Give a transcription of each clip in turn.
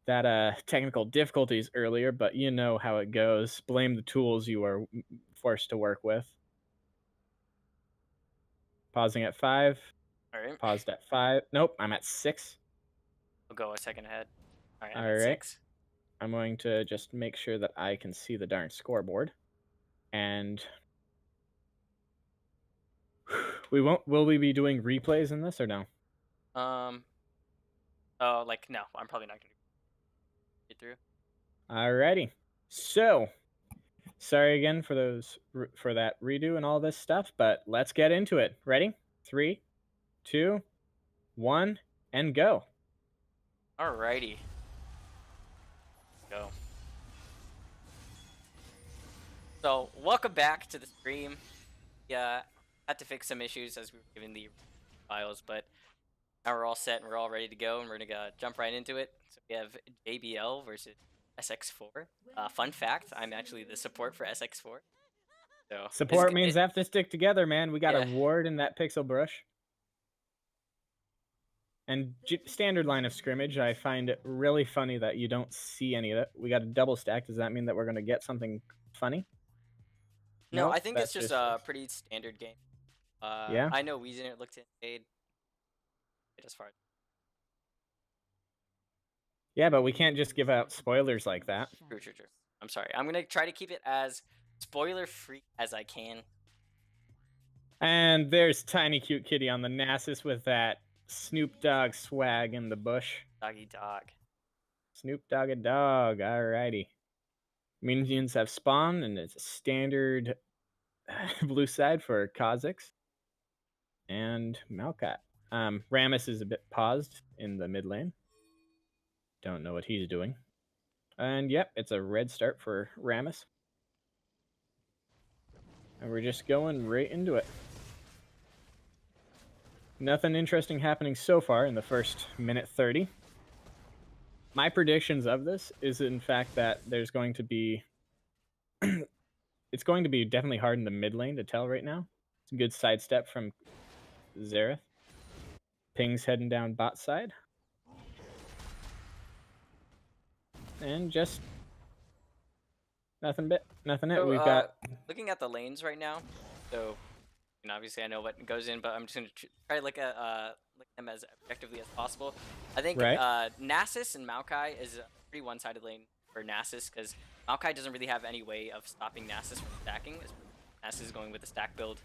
technical difficulties earlier, but you know how it goes. Blame the tools you are forced to work with. Pausing at 5. All right. Paused at 5. Nope, I'm at 6. We'll go a second ahead. All right, I'm All at right. 6. I'm going to just make sure that I can see the darn scoreboard. And will we be doing replays in this or no? Oh, like, no, I'm probably not going to get through. Alrighty. So, sorry again for that redo and all this stuff, but let's get into it. Ready? 3, 2, 1, and go. Alrighty. Go. So, welcome back to the stream. Yeah, had to fix some issues as we were given the files, but now we're all set and we're all ready to go, and we're gonna jump right into it. So we have JBL versus SX4. Fun fact: I'm actually the support for SX4. So Support means have to stick together, man. We got a ward in that pixel brush. And standard line of scrimmage, I find it really funny that you don't see any of it. We got a double stack. Does that mean that we're going to get something funny? No, I think it's just a pretty standard game. Yeah. I know we didn't look to invade as far as. Yeah, but we can't just give out spoilers like that. True. I'm sorry. I'm going to try to keep it as spoiler-free as I can. And there's Tiny Cute Kitty on the Nasus with that Snoop Dogg swag in the bush. Doggy dog. Snoop Doggy Dog. Alrighty. Minions have spawned, and it's a standard blue side for Kha'Zix and Malkat. Rammus is a bit paused in the mid lane. Don't know what he's doing. And yep, it's a red start for Rammus. And we're just going right into it. Nothing interesting happening so far in the first minute 30. My predictions of this is in fact that there's going to be it's going to be definitely hard in the mid lane to tell right now. It's a good sidestep from Xerath. Ping's heading down bot side. And just nothing it. So, we've got looking at the lanes right now. So, and obviously I know what goes in, but I'm just gonna try to look at them as objectively as possible. I think Nasus and Maokai is a pretty one-sided lane for Nasus because Maokai doesn't really have any way of stopping Nasus from stacking. Nasus is going with the stack build.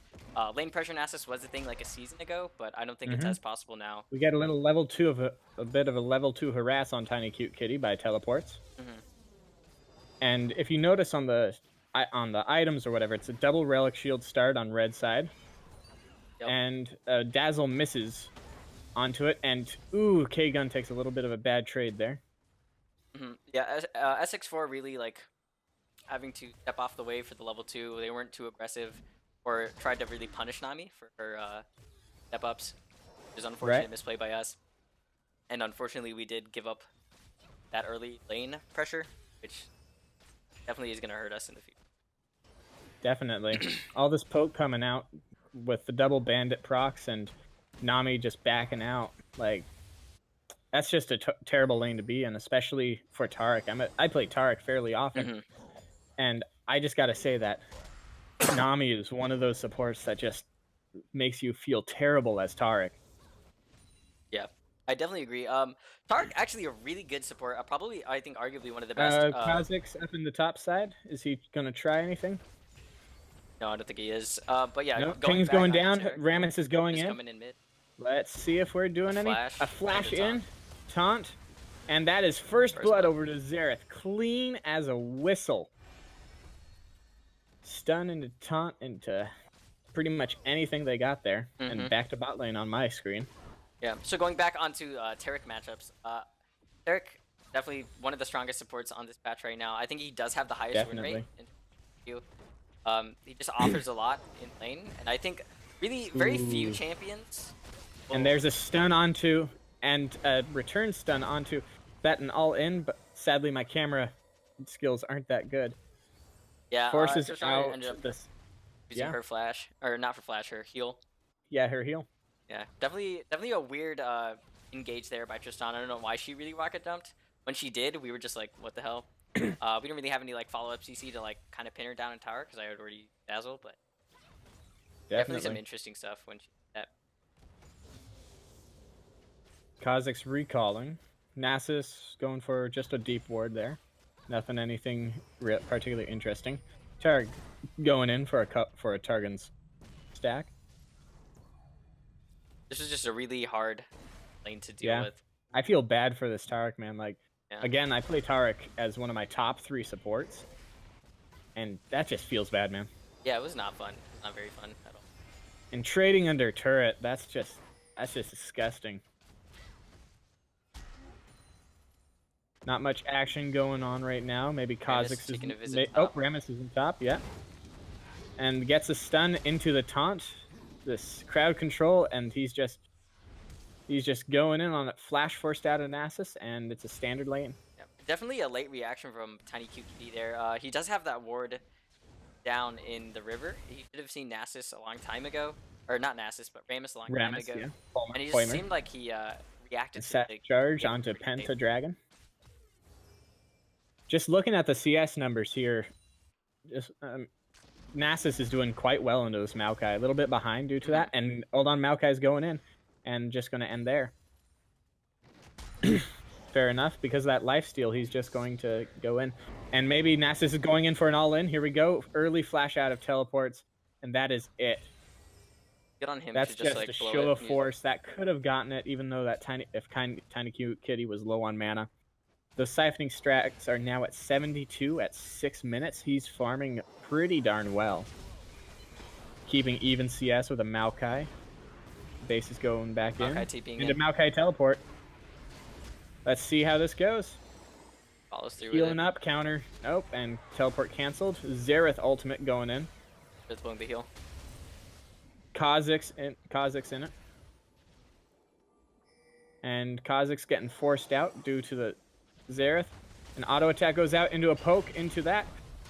Lane pressure Nasus was a thing like a season ago, but I don't think it's as possible now. We get a little level 2 of a bit of a level 2 harass on Tiny Cute Kitty by teleports. And if you notice on the items or whatever, it's a double relic shield start on red side. Yep. And Dazzle misses onto it, and ooh, K-Gun takes a little bit of a bad trade there. Yeah, SX4 really like having to step off the way for the level 2. They weren't too aggressive or tried to really punish Nami for her step-ups. It was unfortunate misplay by us. And unfortunately, we did give up that early lane pressure, which definitely is going to hurt us in the future. Definitely. All this poke coming out with the double bandit procs and Nami just backing out. Like, that's just a terrible lane to be in, especially for Taric. I play Taric fairly often. And I just got to say that Nami is one of those supports that just makes you feel terrible as Taric. Yeah, I definitely agree. Taric actually a really good support. Probably, I think, arguably one of the best. Kha'Zix up in the top side. Is he going to try anything? No, I don't think he is. But yeah, nope. Ping's going down. Rammus is going in. Coming in mid. Let's see if we're doing a flash in. Taunt. And that is first blood over to Xerath. Clean as a whistle. Stun into taunt into pretty much anything they got there. And back to bot lane on my screen. Yeah, so going back onto Taric matchups. Taric, definitely one of the strongest supports on this patch right now. I think he does have the highest win rate. He just offers a lot in lane. And I think really very few champions. And there's a stun onto, and a return stun onto that and all in, but sadly my camera skills aren't that good. Yeah, forces out this. Using her flash, or not for flash, her heal. Yeah, her heal. Yeah, definitely a weird engage there by Tristan. I don't know why she really rocket dumped, when she did, we were just like, what the hell? We didn't really have any like follow-up CC to like kind of pin her down in tower because I had already dazzled, but definitely some interesting stuff when she did that. Kha'Zix recalling. Nasus going for just a deep ward there. Nothing, anything particularly interesting. Targ going in for a Targon's stack. This is just a really hard lane to deal with. I feel bad for this Taric, man. Like, again, I play Taric as one of my top 3 supports, and that just feels bad, man. Yeah, it was not fun. Not very fun at all. And trading under turret, that's just disgusting. Not much action going on right now. Maybe Kha'Zix is... Oh, Rammus is in top, yeah. And gets a stun into the taunt. This crowd control, and he's just going in on it. Flash forced out of Nasus, and it's a standard lane. Yeah, definitely a late reaction from Tiny Cute Kitty there. He does have that ward down in the river. He should have seen Nasus a long time ago. Or not Nasus, but Rammus a long time ago. Yeah. And he just seemed like he reacted to the charge onto Penta Dragon. Just looking at the CS numbers here, just Nasus is doing quite well into this Maokai. A little bit behind due to that, and hold on, Maokai's going in, and just going to end there. Fair enough, because of that lifesteal, he's just going to go in. And maybe Nasus is going in for an all-in. Here we go. Early flash out of teleports, and that is it. Good on him. That's just like, a show of force. That could have gotten it, even though that Tiny Cute Kitty was low on mana. The siphoning strats are now at 72 at 6 minutes. He's farming pretty darn well. Keeping even CS with a Maokai. Base is going back in. Into Maokai teleport. Let's see how this goes. Follows through. Healing up, counter. Nope, and teleport canceled. Xerath ultimate going in. Just blowing the heal. Kha'Zix in it. And Kha'Zix getting forced out due to the Xerath. An auto attack goes out into a poke into that.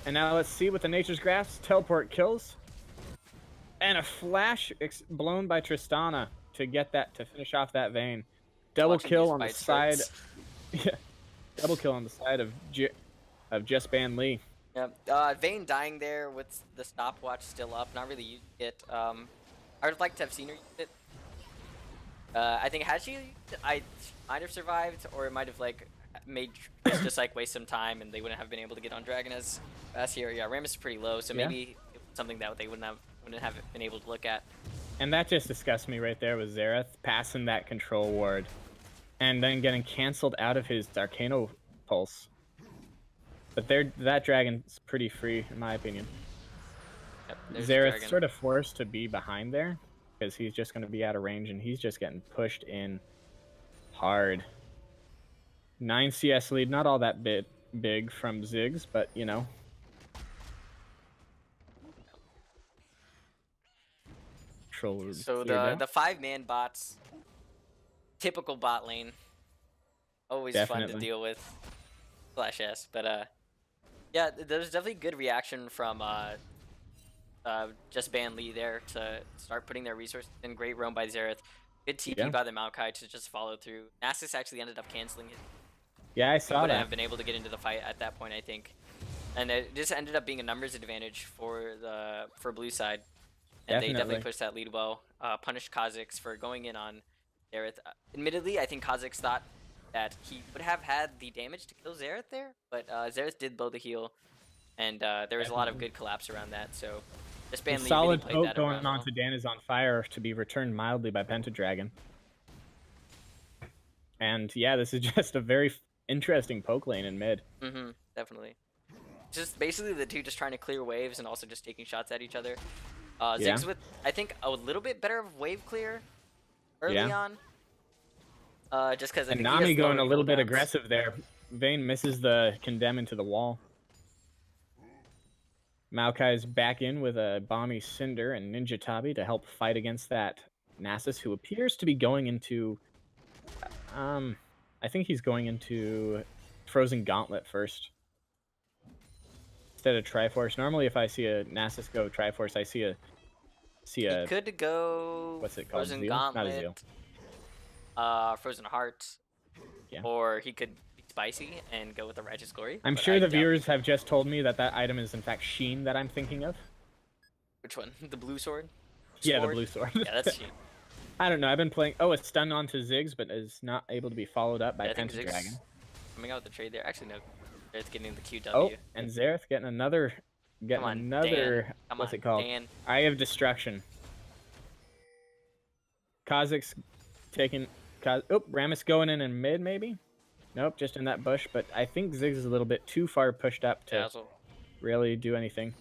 And now let's see with the Nature's Grasp. Teleport kills. And a flash blown by Tristana to get that, to finish off that Vayne. Double kill on the side. Yeah. Double kill on the side of Just Ban Lee. Yeah. Vayne dying there with the stopwatch still up. Not really used it. I would like to have seen her use it. I think had she used it, I might have survived, or it might have like made just like waste some time, and they wouldn't have been able to get on Dragon as fast here. Yeah, Rammus is pretty low, so maybe it was something that they wouldn't have been able to look at. And that just disgusts me right there with Xerath passing that control ward, and then getting canceled out of his Arcano Pulse. But that Dragon's pretty free, in my opinion. Yep, Xerath's sort of forced to be behind there, because he's just going to be out of range, and he's just getting pushed in hard. 9 CS lead, not all that big from Ziggs, but you know. So the 5-man bots, typical bot lane, always fun to deal with. /S, but yeah, there's definitely good reaction from Just Ban Lee there to start putting their resources in. Great roam by Xerath. Good TP by the Maokai to just follow through. Nasus actually ended up canceling it. Yeah, I saw that. Wouldn't have been able to get into the fight at that point, I think. And it just ended up being a numbers advantage for blue side. And they definitely pushed that lead well. Punished Kha'Zix for going in on Xerath. Admittedly, I think Kha'Zix thought that he would have had the damage to kill Xerath there, but Xerath did blow the heal, and there was a lot of good collapse around that. So Just Ban Lee solid really played that going on to Dan is on fire to be returned mildly by Pentadragon. And yeah, this is just a very interesting poke lane in mid. Definitely. Just basically the two just trying to clear waves and also just taking shots at each other. Ziggs with, I think, a little bit better of wave clear early on. Just because and Nami going a little bit aggressive there. Vayne misses the condemn into the wall. Maokai's back in with a Bomby Cinder and Ninja Tabi to help fight against that Nasus, who appears to be going into... I think he's going into Frozen Gauntlet first. Instead of Triforce. Normally if I see a Nasus go Triforce, I see a... He could go... What's it called? Frozen Gauntlet. Not a Zeal. Frozen Heart. Yeah. Or he could spicy and go with the Righteous Glory. I'm sure the viewers have just told me that that item is in fact Sheen that I'm thinking of. Which one? The blue sword? Yeah, the blue sword. Yeah, that's Sheen. I don't know. I've been playing. Oh, it's stun onto Ziggs, but is not able to be followed up by Pentadragon. Coming out with the trade there. Actually, no. It's getting the QW. Oh, and Xerath getting another. What's it called? Dan. Eye of Destruction. Kha'Zix's taking. Oh, Rammus going in mid, maybe? Nope, just in that bush. But I think Ziggs is a little bit too far pushed up to really do anything.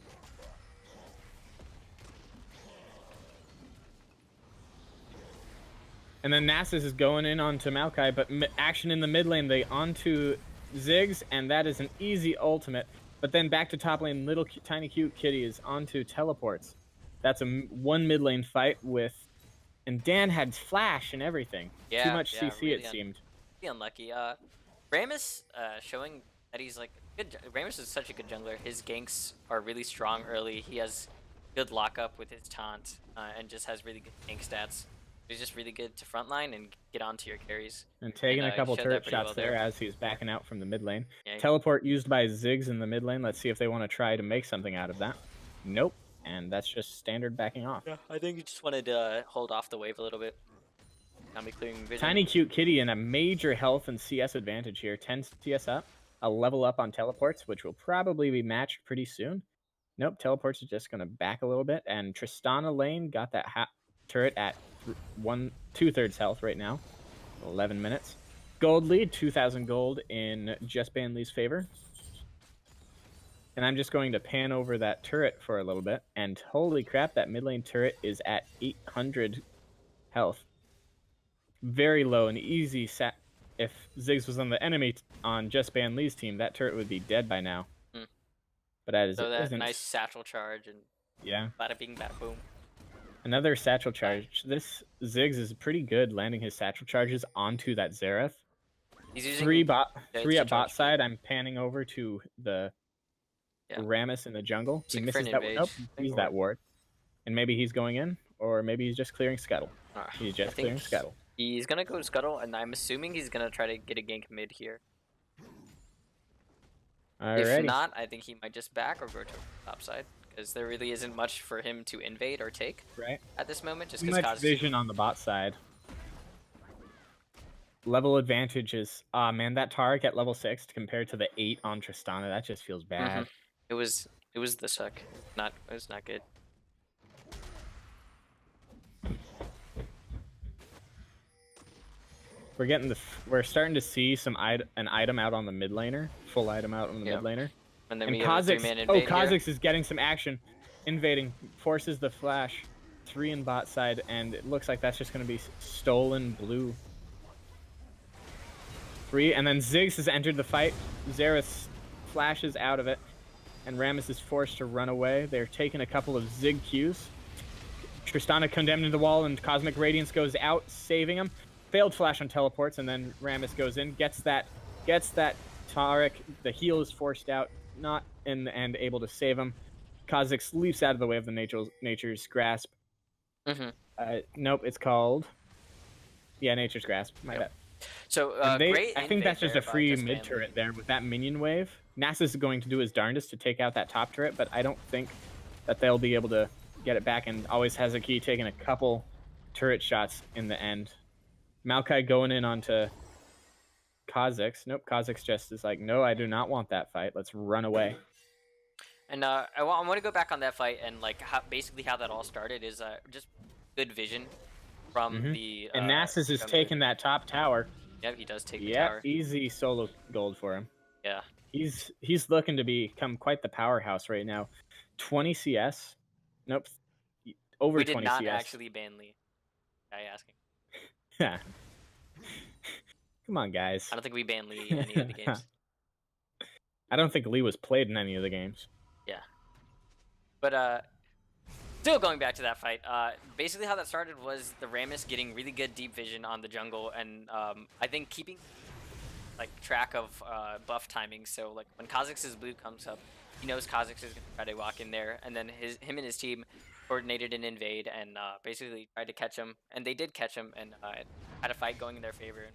And then Nasus is going in onto Maokai, but action in the mid lane, they onto Ziggs, and that is an easy ultimate. But then back to top lane, little tiny cute kitty is onto teleports. That's a one mid lane fight with, and Dan had flash and everything. Yeah, too much CC really it seemed. Really unlucky. Rammus showing that he's like good. Rammus is such a good jungler. His ganks are really strong early. He has good lockup with his taunt, and just has really good gank stats. He's just really good to frontline and get onto your carries. And taking a couple turret shots there as he's backing out from the mid lane. Yeah, teleport used by Ziggs in the mid lane. Let's see if they want to try to make something out of that. Nope. And that's just standard backing off. Yeah, I think he just wanted to hold off the wave a little bit. Not be clearing vision. Tiny cute kitty in a major health and CS advantage here. 10 CS up. A level up on teleports, which will probably be matched pretty soon. Nope. Teleports is just going to back a little bit. And Tristana lane got that turret at 2/3 health right now. 11 minutes. Gold lead, 2,000 gold in Just Ban Lee's favor. And I'm just going to pan over that turret for a little bit. And holy crap, that mid lane turret is at 800 health. Very low and easy. If Ziggs was on the enemy on Just Ban Lee's team, that turret would be dead by now. But that isn't. Nice satchel charge and yeah. Bada bing, bada boom. Another satchel charge. This Ziggs is pretty good landing his satchel charges onto that Xerath. He's using three at bot side. I'm panning over to the Rammus in the jungle. He misses that. Nope, he's that ward. And maybe he's going in, or maybe he's just clearing Scuttle. He's just clearing Scuttle. He's gonna go to Scuttle, and I'm assuming he's gonna try to get a gank mid here. Alrighty. If not, I think he might just back or go to top side. Because there really isn't much for him to invade or take at this moment. Just because much vision on the bot side. Level advantage is, man, that Taric at level 6 compared to the 8 on Tristana, that just feels bad. It was the suck. It was not good. We're starting to see an item out on the mid laner, full item out on the mid laner. And then Kha'Zix is getting some action. Invading. Forces the flash. 3 in bot side, and it looks like that's just going to be stolen blue. 3, and then Ziggs has entered the fight. Xerath flashes out of it, and Rammus is forced to run away. They're taking a couple of Zig Qs. Tristana condemned into the wall, and Cosmic Radiance goes out, saving him. Failed flash on teleports, and then Rammus goes in, gets that Taric. The heal is forced out. Not in the end able to save him. Kha'Zix leaps out of the way of the Nature's Grasp. Nope, it's called. Yeah, Nature's Grasp. My bad. So I think that's just a free mid turret there with that minion wave. Nasus is going to do his darndest to take out that top turret, but I don't think that they'll be able to get it back. And always has a key taking a couple turret shots in the end. Maokai going in onto Kha'Zix. Nope, Kha'Zix just is like, no, I do not want that fight. Let's run away. And I want to go back on that fight and like basically how that all started is just good vision from the. And Nasus is taking that top tower. Yeah, he does take the tower. Yeah, easy solo gold for him. Yeah. He's looking to become quite the powerhouse right now. 20 CS. Nope. Over 20 CS. We did not actually ban Lee. Guy asking. Yeah. Come on, guys. I don't think we banned Lee in any of the games. I don't think Lee was played in any of the games. Yeah. But still going back to that fight, basically how that started was the Rammus getting really good deep vision on the jungle, and I think keeping like track of buff timing. So like when Kha'Zix's blue comes up, he knows Kha'Zix is gonna try to walk in there, and then him and his team coordinated an invade and basically tried to catch him, and they did catch him, and had a fight going in their favor.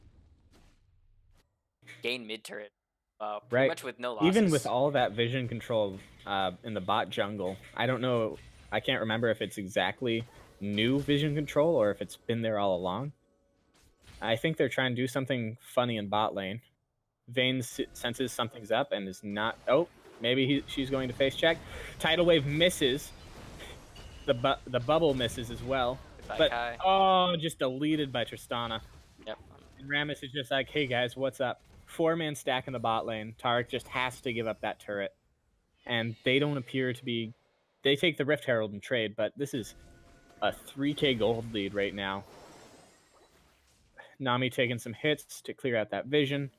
gain mid turret, pretty Right. much with no losses. Even with all that vision control in the bot jungle, I don't know. I can't remember if it's exactly new vision control or if it's been there all along. I think they're trying to do something funny in bot lane. Vayne senses something's up and is not. Oh, maybe she's going to face check. Tidal wave misses. The bubble misses as well. But oh, just deleted by Tristana. Yep. And Rammus is just like, hey guys, what's up? 4-man stack in the bot lane. Taric just has to give up that turret. And they don't appear to be... They take the Rift Herald and trade, but this is a 3k gold lead right now. Nami taking some hits to clear out that vision.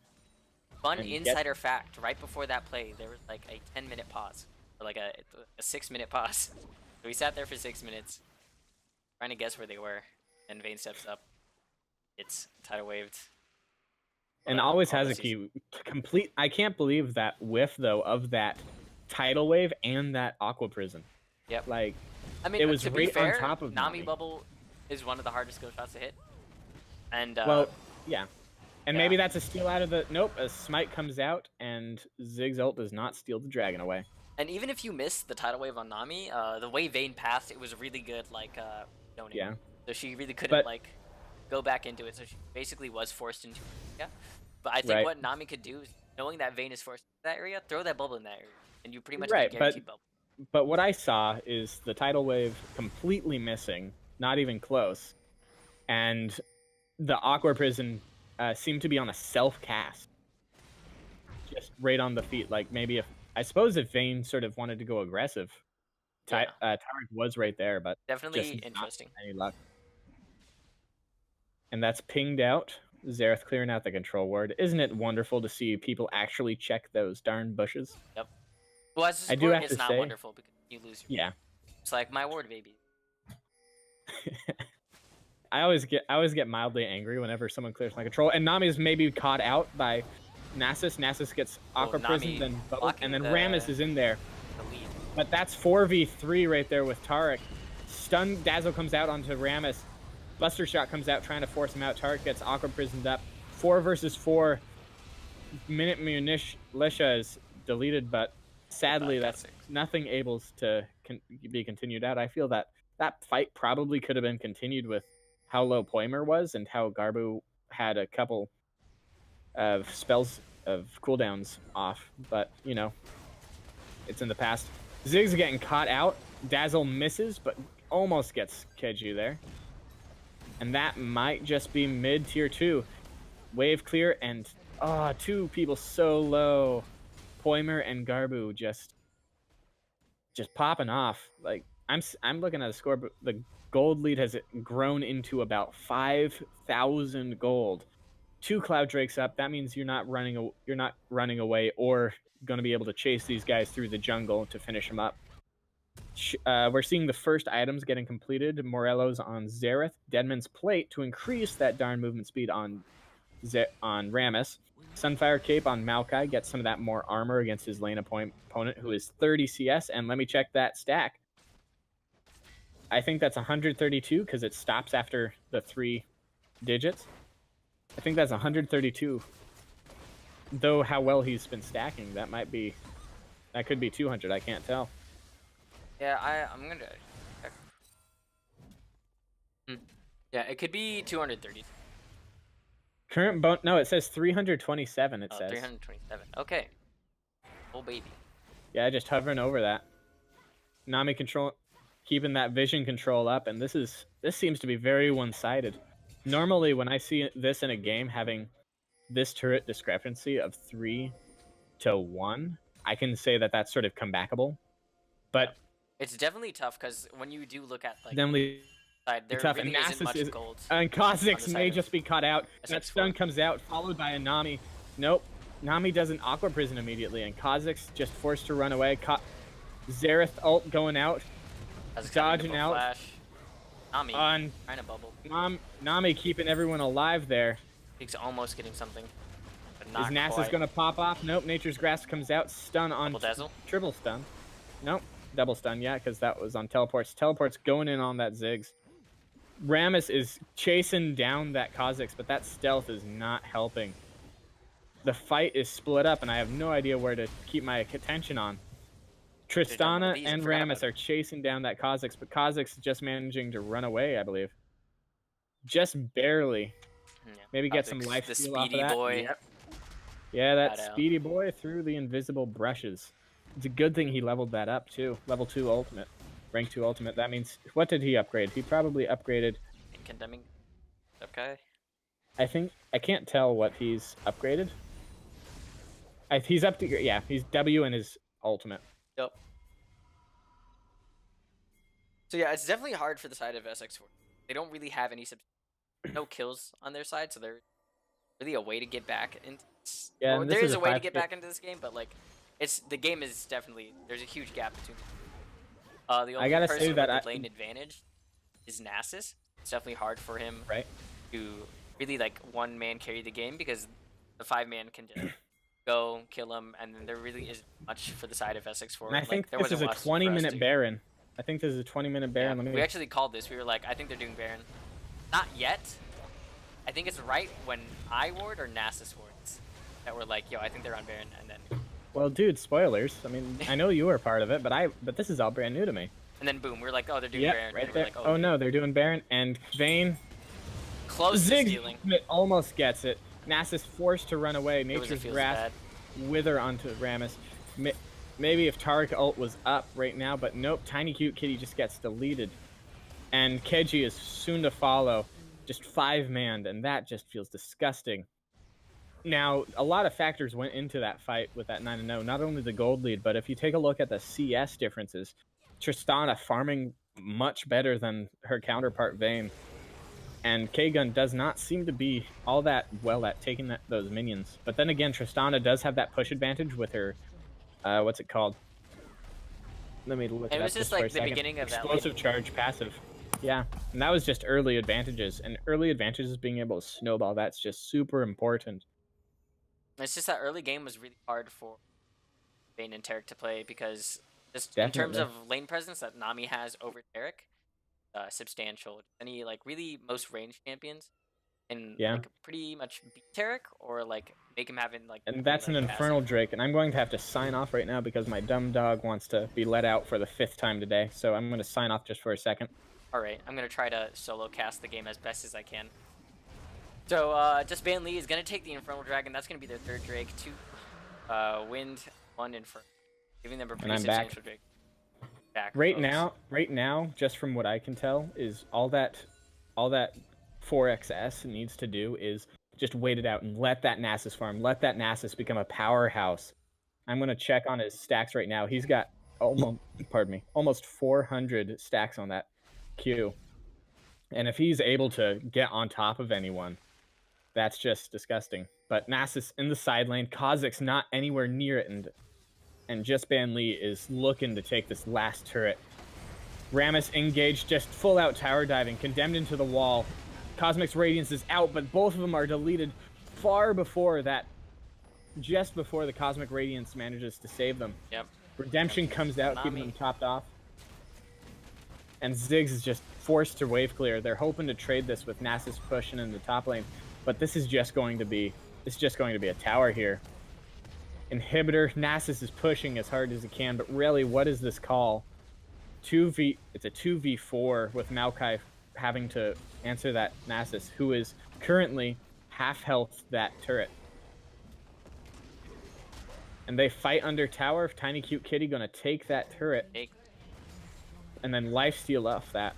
Fun insider fact, right before that play, there was like a 10-minute pause. Or like a 6-minute pause. So we sat there for 6 minutes, trying to guess where they were, and Vayne steps up. It's tidal waved. And always has a key. Complete. I can't believe that whiff, though, of that tidal wave and that aqua prison. Yep. Like, I mean, it was to right be fair, on top of Nami bubble is one of the hardest skill shots to hit. And well, yeah. And maybe that's a steal out of the... Nope, a smite comes out, and Ziggs ult does not steal the dragon away. And even if you miss the tidal wave on Nami, the way Vayne passed, it was really good, like, zoning. Yeah. So she really couldn't, like, go back into it, so she basically was forced into it. Yeah. But I think what Nami could do is, knowing that Vayne is forced into that area, throw that bubble in that area, and you pretty much get guaranteed bubble. But what I saw is the tidal wave completely missing, not even close, and the aqua prison seemed to be on a self-cast. Just right on the feet, like maybe if... I suppose if Vayne sort of wanted to go aggressive, Taric was right there, but definitely interesting. Any luck. And that's pinged out. Xerath clearing out the control ward. Isn't it wonderful to see people actually check those darn bushes? Yep. Well, as a support, it's not wonderful because you lose your ward. It's like my ward, baby. I always get mildly angry whenever someone clears my control. And Nami's maybe caught out by Nasus. Nasus gets aqua prison, then bubble, and then Rammus is in there. But that's 4v3 right there with Taric. Stun Dazzle comes out onto Rammus. Buster Shot comes out trying to force him out. Taric gets aqua prisoned up. 4 versus 4. Minute Militia is deleted, but sadly that's nothing able to be continued out. I feel that that fight probably could have been continued with how low Poimer was and how Garbu had a couple of spells of cooldowns off, but you know, it's in the past. Ziggs getting caught out. Dazzle misses, but almost gets Keju there. And that might just be mid tier 2. Wave clear, and 2 people so low. Poimer and Garbu just popping off. Like I'm looking at the score, but the gold lead has grown into about 5,000 gold. 2 Cloud Drakes up. That means you're not running away or going to be able to chase these guys through the jungle to finish them up. We're seeing the first items getting completed. Morello's on Xerath. Deadman's Plate to increase that darn movement speed on Rammus. Sunfire Cape on Maokai gets some of that more armor against his lane opponent, who is 30 CS. And let me check that stack. I think that's 132 because it stops after the 3 digits. I think that's 132. Though how well he's been stacking, that could be 200. I can't tell. Yeah, I'm gonna check. Yeah, it could be 230. Current no, it says 327. It says 327. Okay. Oh baby. Yeah, just hovering over that. Nami keeping that vision control up, and this seems to be very one-sided. Normally, when I see this in a game having this turret discrepancy of 3 to 1, I can say that that's sort of comebackable. But it's definitely tough because when you do look at like definitely there tough. really And isn't much gold. And Kha'Zix may just be caught out. That stun comes out, followed by a Nami. Nope. Nami does an aqua prison immediately, and Kha'Zix just forced to run away. Xerath ult going out, dodging out. Flash. Nami trying to bubble. Nami keeping everyone alive there. He's almost getting something. But not Is Nasus gonna pop off? Nope. Nature's Grasp comes out. Stun on triple stun. Nope. Double stun, yeah, because that was on teleports. Teleports going in on that Ziggs. Rammus is chasing down that Kha'Zix, but that stealth is not helping. the fight is split up, and I have no idea where to keep my attention on. Tristana and Rammus are chasing down that Kha'Zix, but Kha'Zix is just managing to run away, I believe. Just barely. Yeah. Maybe get some life steal off of that. Boy. Yep. Yeah, that speedy boy through the invisible brushes. It's a good thing he leveled that up, too. Level 2 ultimate. Rank 2 ultimate. That means... What did he upgrade? He probably upgraded... Condemning. Okay. I think... I can't tell what he's upgraded. He's up to... Yeah, he's W in his ultimate. Yep. So yeah, it's definitely hard for the side of SX4. They don't really have any no kills on their side, so they're really a way to get back into. Yeah, well, there is a way to get back into this game, but like, the game is definitely there's a huge gap between. The only person with the lane advantage is Nasus. It's definitely hard for him to really like one man carry the game because the 5-man can just go kill him, and then there really isn't much for the side of SX4. And I think this is a 20-minute Baron. I think this is a 20-minute Baron. Yeah, we actually called this. We were like, I think they're doing Baron. Not yet. I think it's right when I ward or Nasus wards that we're like, yo, I think they're on Baron, and then. Well, dude, spoilers. I mean, I know you were part of it, but this is all brand new to me. And then boom, we're like, oh, they're doing Baron. Right there. Like, oh no, they're doing Baron, and Vayne. Close to stealing. Almost gets it. Nasus forced to run away. Nature's Wrath wither onto Rammus. Maybe if Taric ult was up right now, but nope. Tiny Cute Kitty just gets deleted. And Keji is soon to follow. Just 5-manned, and that just feels disgusting. Now, a lot of factors went into that fight with that 9-0. Not only the gold lead, but if you take a look at the CS differences, Tristana farming much better than her counterpart Vayne. And K-Gun does not seem to be all that well at taking those minions. But then again, Tristana does have that push advantage with her, what's it called? Let me look it up. It was just like the beginning of that. Explosive charge passive. Yeah, and that was just early advantages. And early advantages, being able to snowball, that's just super important. It's just that early game was really hard for Vayne and Taric to play because just in terms of lane presence that Nami has over Taric, substantial. Any like really most ranged champions and like, pretty much beat Taric or like make him having like. And that's an Infernal Drake, and I'm going to have to sign off right now because my dumb dog wants to be let out for the 5th time today. So I'm going to sign off just for a second. All right, I'm going to try to solo cast the game as best as I can. So just Ban Lee is going to take the Infernal Dragon. That's going to be their 3rd Drake. 2 Wind, 1 Inferno, giving them a pretty substantial Drake. Back right now, just from what I can tell, is all that 4XS needs to do is just wait it out and let that Nasus farm. Let that Nasus become a powerhouse. I'm going to check on his stacks right now. He's got almost 400 stacks on that Q. And if he's able to get on top of anyone, that's just disgusting. But Nasus in the side lane, Kha'Zix not anywhere near it, and just Ban Lee is looking to take this last turret. Rammus engaged, just full out tower diving, condemned into the wall. Cosmic's Radiance is out, but both of them are deleted far before that. Just before the Cosmic Radiance manages to save them. Yep. Redemption comes out, keeping them topped off. And Ziggs is just forced to wave clear. They're hoping to trade this with Nasus pushing in the top lane, but this is just going to be a tower here. Inhibitor, Nasus is pushing as hard as he can, but really, what is this call? It's a 2v4 with Maokai having to answer that Nasus, who is currently half health that turret. And they fight under tower. Tiny Cute Kitty gonna take that turret. And then lifesteal off that.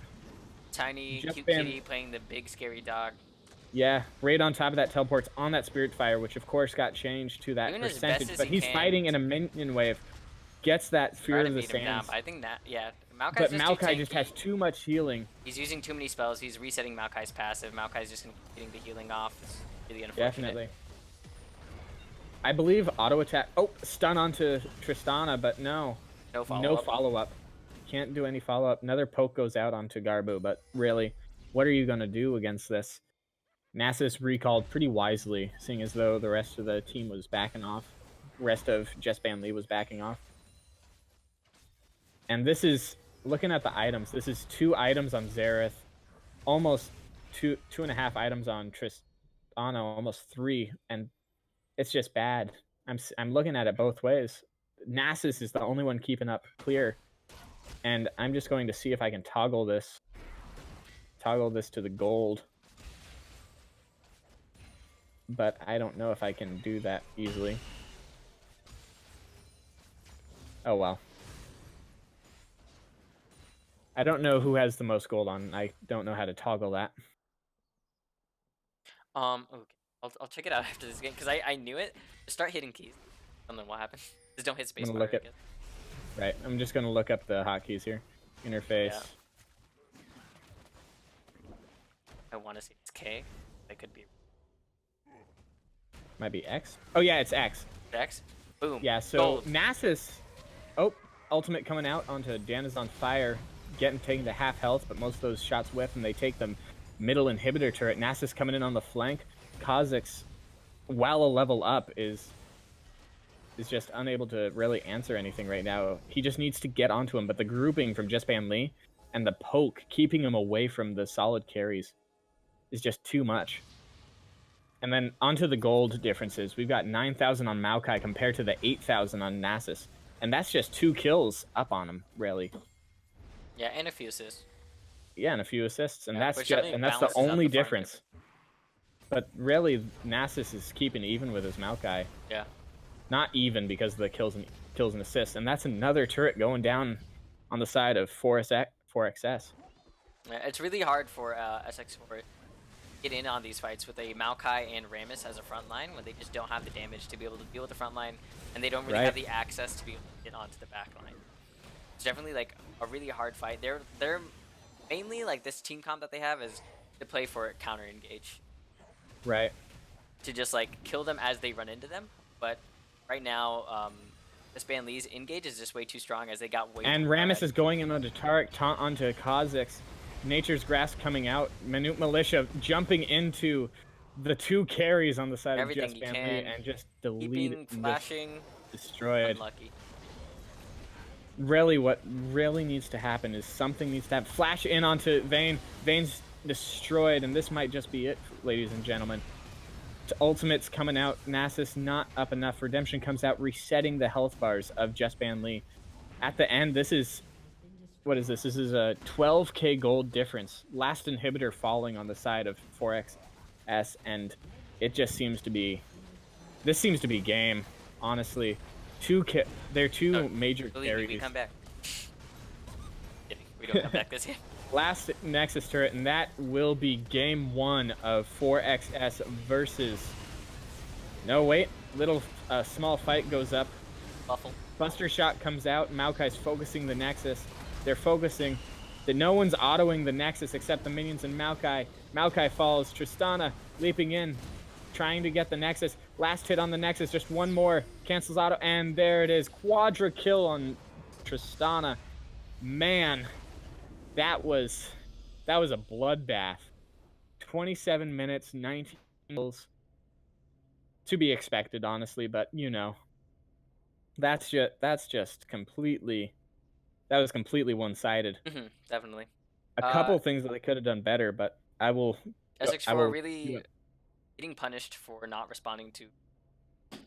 Tiny Cute Kitty playing the big scary dog. Yeah, right on top of that teleports on that Spirit Fire, which of course got changed to that percentage. But he's fighting in a minion wave. Gets that Fear of the Sands. I think that, yeah. But Maokai just has too much healing. He's using too many spells. He's resetting Maokai's passive. Maokai's just getting the healing off. It's really unfortunate. Definitely. I believe auto attack. Oh, stun onto Tristana, but no. No follow up. Can't do any follow up. Another poke goes out onto Garbu, but really, what are you going to do against this? Nasus recalled pretty wisely, seeing as though the rest of the team was backing off. The rest of Just Ban Lee was backing off. And this is, looking at the items, this is 2 items on Xerath, almost 2.5 items on Tristana, almost 3, and It's just bad. I'm looking at it both ways. Nasus is the only one keeping up clear, and I'm just going to see if I can toggle this to the gold. But I don't know if I can do that easily. Oh well. I don't know who has the most gold on. I don't know how to toggle that. Okay. I'll check it out after this game because I knew it. Just start hitting keys. I don't know what happened. Just don't hit I'm gonna spacebar. look at. Right. I'm just gonna look up the hotkeys here. Interface. Yeah. I want to see it's K. That could be Might be X. Oh yeah, it's X. X. Boom. Yeah. So Gold. Nasus. Oh, ultimate coming out onto Dana's on fire, taking the half health, but most of those shots whiff and they take the middle inhibitor turret. Nasus coming in on the flank. Kha'Zix, while a level up, is just unable to really answer anything right now. He just needs to get onto him, but the grouping from JBL Lee and the poke keeping him away from the solid carries is just too much. And then onto the gold differences. We've got 9,000 on Maokai compared to the 8,000 on Nasus. And that's just 2 kills up on him, really. Yeah, and a few assists. Yeah, and a few assists. And Yeah, that's the only difference. But really, Nasus is keeping even with his Maokai. Yeah. Not even because of the kills and assists. And that's another turret going down on the side of 4XS. Yeah, it's really hard for SX4 to get in on these fights with a Maokai and Rammus as a front line when they just don't have the damage to be able to deal with the front line, and they don't really have the access to be able to get onto the back line. It's definitely like a really hard fight. They're mainly like this team comp that they have is to play for counter engage. Right. To just like kill them as they run into them, but right now, JBL Lee's engage is just way too strong as they got way. And Rammus is going in onto Tarek, onto Kha'Zix. Nature's Grasp coming out. Minute Militia jumping into the 2 carries on the side of JBL Lee and just deleting, flashing, destroyed. Unlucky. Really, what really needs to happen is something needs to happen. Flash in onto Vayne. Vayne's destroyed, and this might just be it, ladies and gentlemen. Ultimate's coming out. Nasus not up enough. Redemption comes out, resetting the health bars of JBL Lee. At the end, this is... What is this? This is a 12k gold difference. Last inhibitor falling on the side of 4XS, and it just seems to be... This seems to be game, honestly. They're two major carries. We come back. We don't come back this game. Last Nexus turret, and that will be game 1 of 4XS versus... No, wait. Small fight goes up. Buffle. Buster shot comes out. Maokai's focusing the Nexus. They're focusing. No one's autoing the Nexus except the minions and Maokai. Maokai falls. Tristana leaping in, trying to get the Nexus. Last hit on the Nexus. Just one more. Cancels auto, and there it is. Quadra kill on Tristana. Man, that was a bloodbath. 27 minutes, 19 kills. To be expected, honestly, but you know, that's just completely. That was completely one-sided. Definitely. A couple things that they could have done better, but I will. SX4 really getting punished for not responding to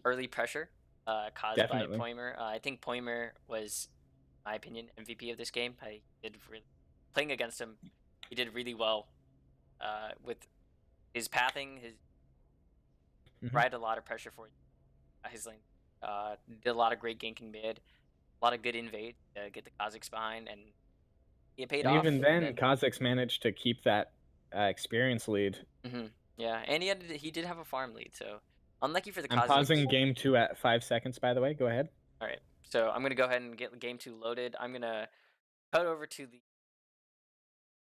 early pressure caused by Poimer. I think Poimer was, in my opinion, MVP of this game. Playing against him, he did really well with his pathing. Applied a lot of pressure for his lane. Did a lot of great ganking mid. A lot of good invade to get the Kha'Zix behind, and it paid off. Even then, Kha'Zix managed to keep that experience lead. Yeah, and he did have a farm lead, so unlucky for the Kha'Zix. I'm pausing game 2 at 5 seconds, by the way. Go ahead. All right, so I'm going to go ahead and get game 2 loaded. I'm going to cut over to the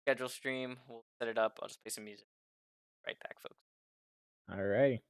schedule stream. We'll set it up. I'll just play some music. Right back, folks. All right.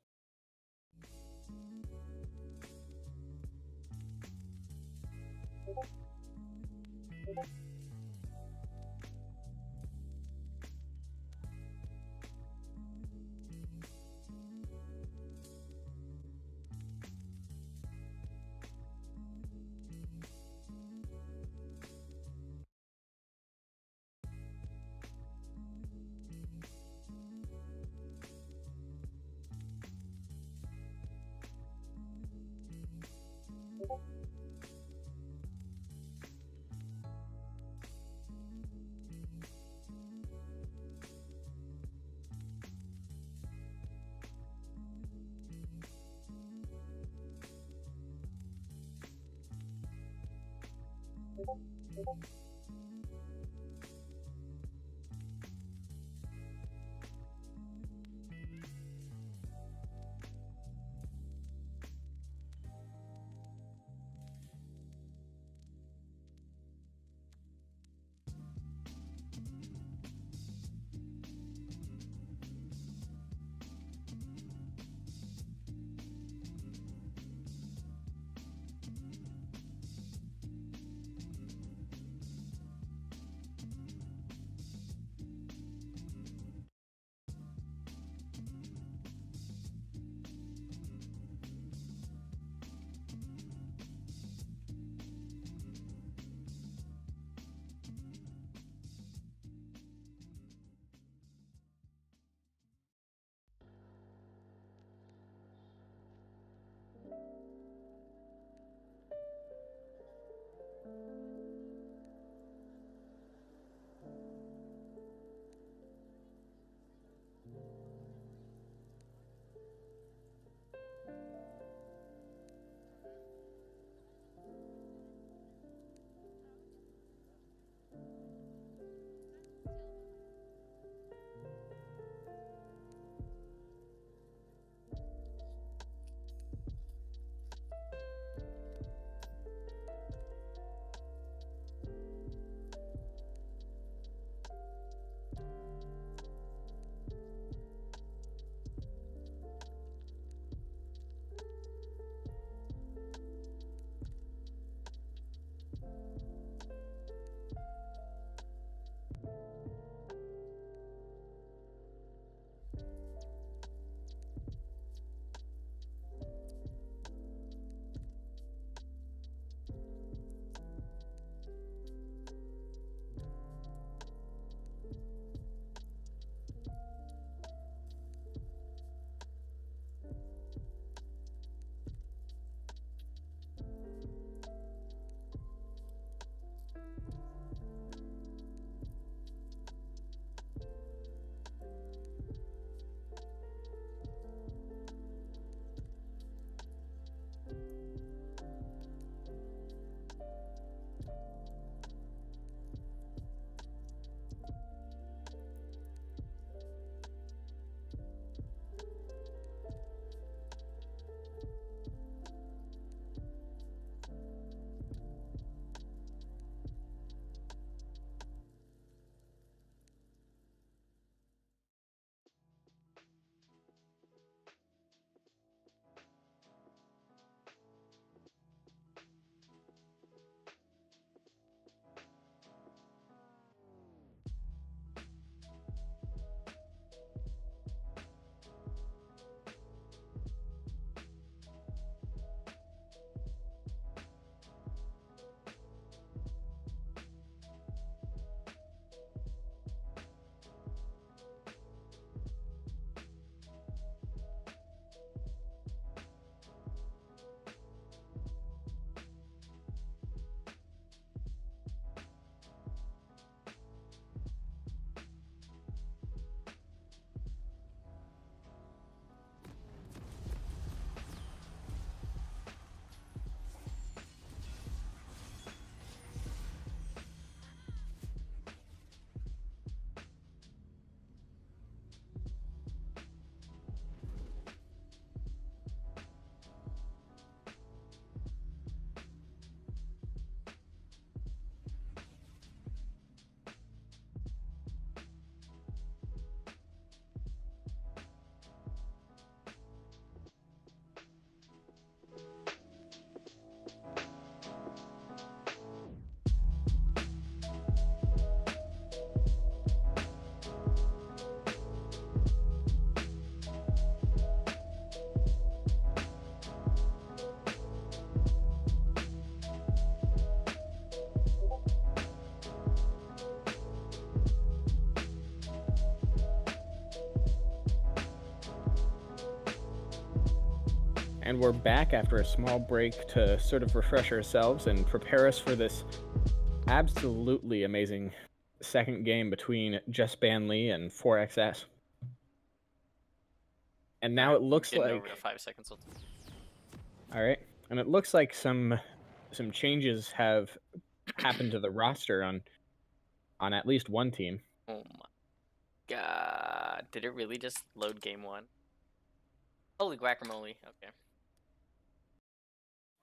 And we're back after a small break to sort of refresh ourselves and prepare us for this absolutely amazing second game between Just Ban Lee and 4XS. And now it looks like over to 5 seconds. All right, and it looks like some changes have happened to the roster on at least one team. Oh my god. Did it really just load game 1? Holy guacamole. Okay.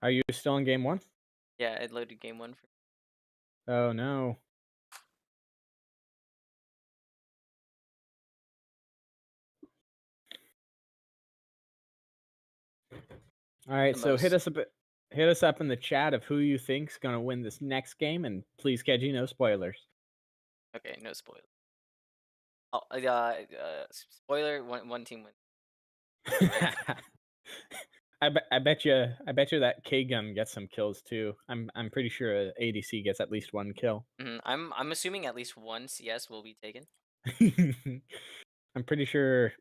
Are you still in game 1? Yeah, it loaded game 1 for. Oh no. All right, so hit us up in the chat of who you think's gonna win this next game, and please, Keji, no spoilers. Okay, no spoilers. Oh, spoiler: one team wins. I bet you that K gun gets some kills too. I'm pretty sure ADC gets at least 1 kill. I'm assuming at least 1 CS will be taken. I'm pretty sure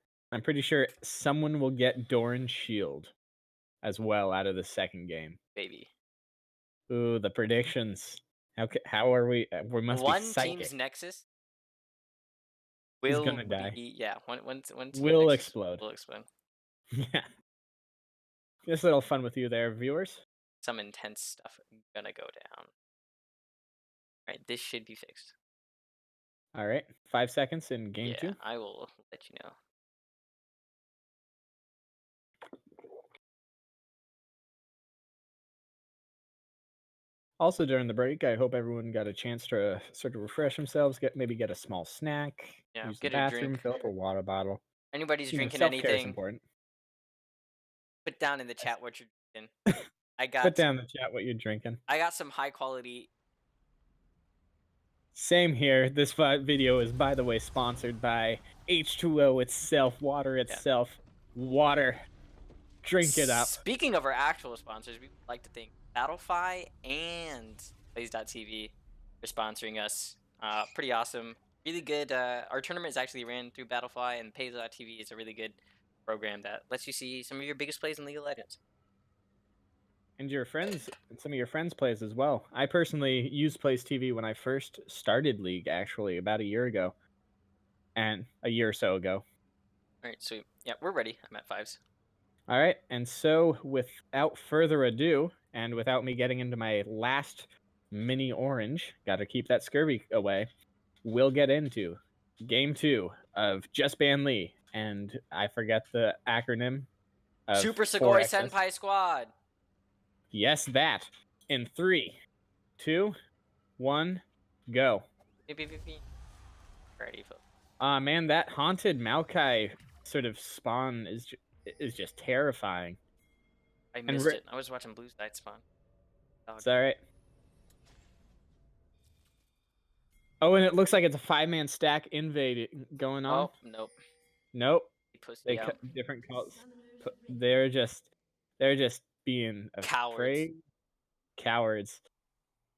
someone will get Doran's shield as well out of the second game. Baby. Ooh, the predictions. How are we? We must be psychic. One team's Nexus will gonna die. Yeah, one will Nexus explode. will explode. Yeah. Just a little fun with you there, viewers. Some intense stuff gonna go down. Alright, this should be fixed. Alright, 5 seconds in game 2. I will let you know. Also during the break, I hope everyone got a chance to sort of refresh themselves, maybe get a small snack, use the bathroom, fill up a water bottle. Anybody's drinking self-care anything, is important. Put down in the chat what you're drinking. Put down in the chat what you're drinking. I got some high quality. Same here. This video is, by the way, sponsored by H2O itself, water itself. Water. Drink it up. Speaking of our actual sponsors, we would like to thank Battlefy and Blaze.tv for sponsoring us. Pretty awesome. Really good. Our tournament is actually ran through Battlefy, and Blaze.tv is a really good program that lets you see some of your biggest plays in League of Legends. And your friends, some of your friends' plays as well. I personally used Blaze TV when I first started League, actually, about a year ago. And a year or so ago. All right, sweet. Yeah, we're ready. I'm at 5s. All right, and so without further ado, and without me getting into my last mini orange, got to keep that scurvy away, we'll get into Game 2 of Just Ban Lee. And I forget the acronym. Super Sugoi Senpai Squad. Yes, that. In 3, 2, 1, go. Ready, folks. Man, that haunted Maokai sort of spawn is just terrifying. I missed it. I was watching Blue Side spawn. It's all right. Oh, and it looks like it's a 5-man stack invade going on. Oh, nope. Nope. They cut different colors. They're just being afraid. Cowards.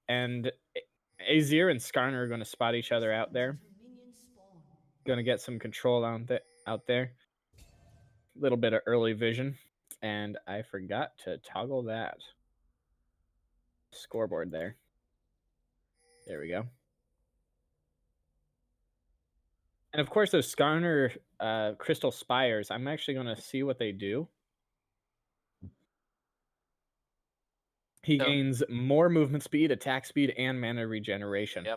And Azir and Skarner are going to spot each other out there. Going to get some control out there. Little bit of early vision. And I forgot to toggle that scoreboard there. There we go. And of course, those Skarner Crystal Spires, I'm actually going to see what they do. He gains more movement speed, attack speed, and mana regeneration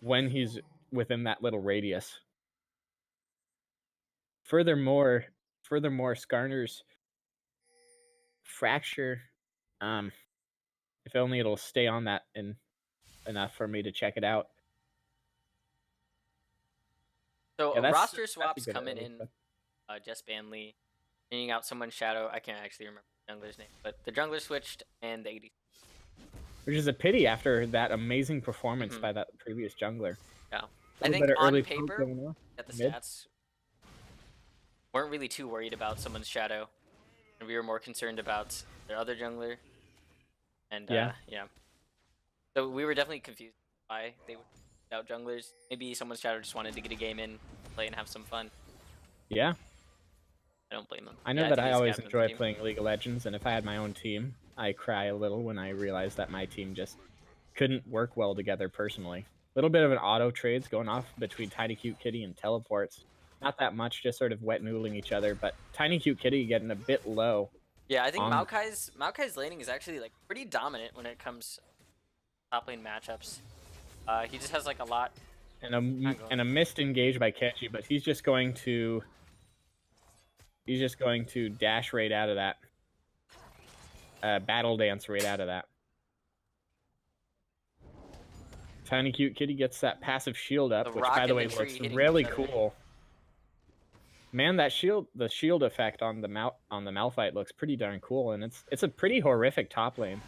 when he's within that little radius. Furthermore, Skarner's Fracture, if only it'll stay on that enough for me to check it out. So roster swaps coming in. Just Ban Lee, bringing out someone's shadow. I can't actually remember the jungler's name, but the jungler switched and the AD. Which is a pity after that amazing performance by that previous jungler. Yeah, I think on paper that the stats weren't really too worried about someone's shadow, and we were more concerned about their other jungler. And yeah. So we were definitely confused why they would out junglers. Maybe someone's shadow just wanted to get a game in, play, and have some fun. Yeah. I don't blame them. I know that I always enjoy playing League of Legends, and if I had my own team, I cry a little when I realized that my team just couldn't work well together personally. A little bit of an auto trades going off between Tiny Cute Kitty and teleports. Not that much, just sort of wet noodling each other, but Tiny Cute Kitty getting a bit low. Yeah, I think Maokai's laning is actually like pretty dominant when it comes top lane matchups. He just has like a lot. And a missed engage by Ketchy, but he's just going to dash right out of that. Battle dance right out of that. Tiny Cute Kitty gets that passive shield up, which by the way looks really cool. Man, that the shield effect on the Malphite looks pretty darn cool, and it's a pretty horrific top lane,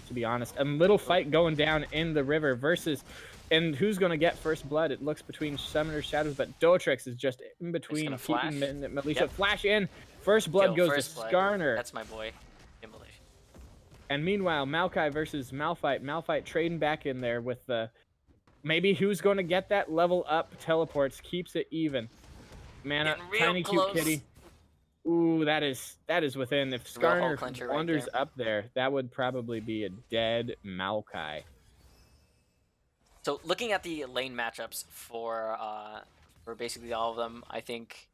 to be honest. A little fight going down in the river versus, and who's gonna get first blood? It looks between Summoner Shadows, but Dotrix is just in between, keeping Militia. Yep. Flash in, first blood goes to Skarner. That's my boy. Immolation. And meanwhile, Maokai versus Malphite. Malphite trading back in there with the, maybe who's gonna get that level up? Teleports, keeps it even. Mana, Tiny Cute Kitty. Ooh, that is within. If Skarner wanders up there, that would probably be a dead Maokai. So looking at the lane matchups for basically all of them, I think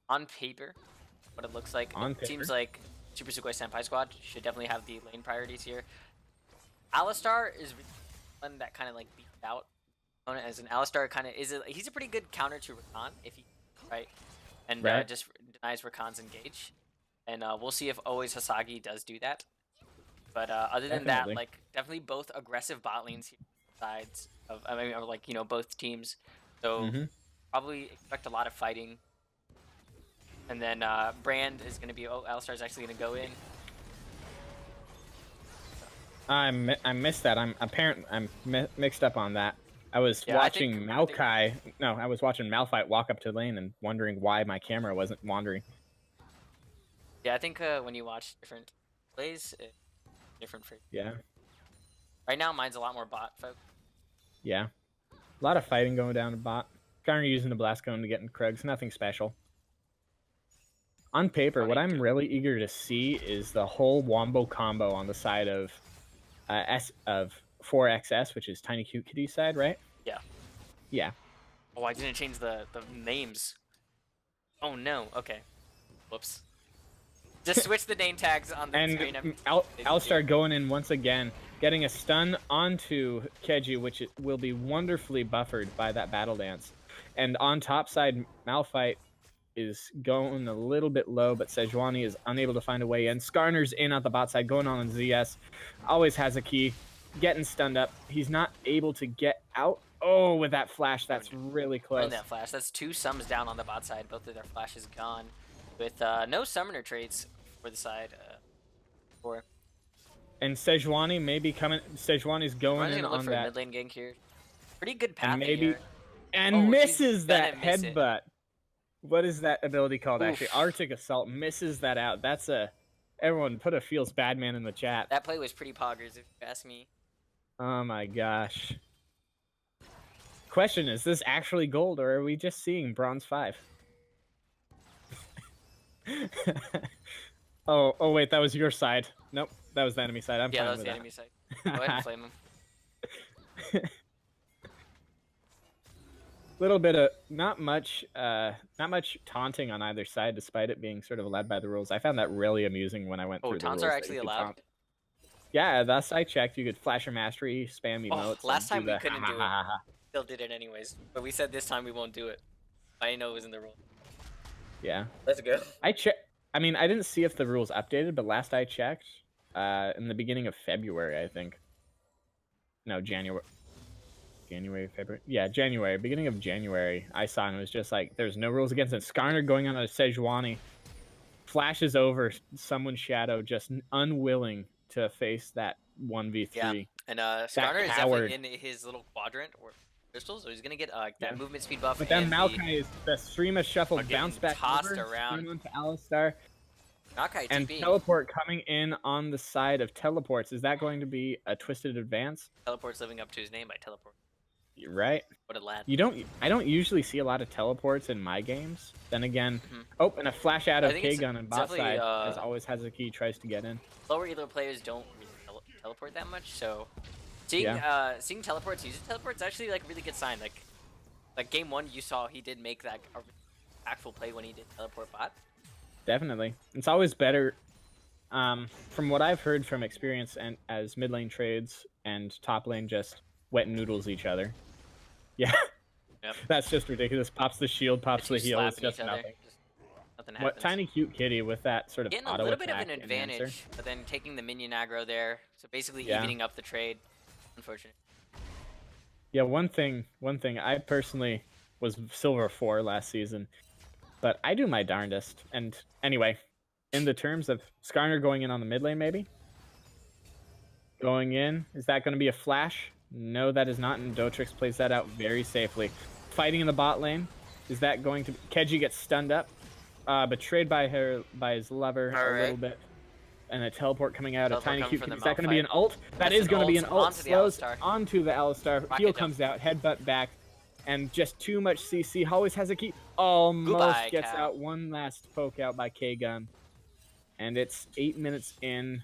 on paper, what it looks like, seems like Super Sugoi Senpai Squad should definitely have the lane priorities here. Alistar is one that kind of like beats out as an Alistar kind of he's a pretty good counter to Rakan if he and just denies Rakan's engage, and we'll see if always Hasagi does do that. But other than that, like definitely both aggressive bot lanes here, sides of or like both teams, so probably expect a lot of fighting. And then Brand is going to be Alistar's actually going to go in. I missed that. I'm mixed up on that. I was watching Maokai. No, I was watching Malphite walk up to lane and wondering why my camera wasn't wandering. Yeah, I think when you watch different plays, it's different for you. Yeah. Right now, mine's a lot more bot folk. Yeah. A lot of fighting going down to bot. Kind of using the blast cone to get in Krugs. Nothing special. On paper, what I'm really eager to see is the whole Wombo combo on the side of 4XS, which is Tiny Cute Kitty's side, right? Yeah. Yeah. Oh, I didn't change the names. Oh no. Okay. Whoops. Just switch the name tags on the screen. Alistar going in once again, getting a stun onto Keji, which will be wonderfully buffered by that battle dance. And on top side, Malphite is going a little bit low, but Sejuani is unable to find a way in. Skarner's in at the bot side, going on ZS. Always has a key. Getting stunned up. He's not able to get out. Oh, with that flash, that's really close. And that flash. That's 2 sums down on the bot side. Both of their flashes gone. With no summoner traits for the side. And Sejuani may be coming. Sejuani's going in on that. Mid lane gank here. Pretty good path here. And misses that headbutt. What is that ability called, actually? Arctic Assault misses that out. That's everyone put a feels bad man in the chat. That play was pretty poggers, if you ask me. Oh my gosh. Question, is this actually gold, or are we just seeing bronze 5? oh wait, that was your side. Nope, that was the enemy side. I'm fine with that. Yeah, that was the enemy side. Go ahead and flame him. Little bit of not much taunting on either side, despite it being sort of led by the rules. I found that really amusing when I went through the rules. Taunts are actually allowed? Yeah, last I checked, you could flash your mastery, spam emotes. Last time we couldn't do it. Still did it anyways, but we said this time we won't do it. I didn't know it was in the rule. Yeah. Let's go. I mean, I didn't see if the rules updated, but last I checked, in the beginning of February, I think. No, January, February. Yeah, January. Beginning of January, I saw, and it was just like, there's no rules against it. Skarner going on a Sejuani, flashes over someone's shadow, just unwilling to face that 1v3. Yeah, and Skarner is definitely in his little quadrant or crystal, so he's gonna get that movement speed buff. But then Maokai is the stream of shuffle, bounce back tossed over, around onto Alistar. Maokai and teleport coming in on the side of teleports. Is that going to be a twisted advance? Teleport's living up to his name by teleport. You're right. What a lad. I don't usually see a lot of teleports in my games. Then again, and a flash out of K-Gun on bot side, as always has a key, tries to get in. Lower elo players don't really teleport that much, so seeing teleports, using teleports, actually like really good sign. Like game 1, you saw he did make that a impactful play when he did teleport bot. Definitely, it's always better. From what I've heard from experience and as mid lane trades and top lane just wet noodles each other. Yeah, Yep. that's just ridiculous. Pops the shield, pops the heal. It's just each other. nothing. Just nothing What happens. Tiny Cute Kitty with that sort of Getting a auto little bit of attack an and answer. advantage, but then taking the minion aggro there. So basically Yeah. evening up the trade. Unfortunate. Yeah, one thing I personally was silver 4 last season, but I do my darndest. And anyway, in the terms of Skarner going in on the mid lane, maybe going in, is that going to be a flash? No, that is not, and Dotrix plays that out very safely. Fighting in the bot lane, is that going to? Keji gets stunned up, betrayed by his lover a little bit. And a teleport coming out, a Tiny Cute. Is that going to be an ult? That is going to be an ult. Slows onto the Alistar. Heal comes out, headbutt back, and just too much CC. Always has a key. Almost gets out. One last poke out by K-Gun. And it's 8 minutes in.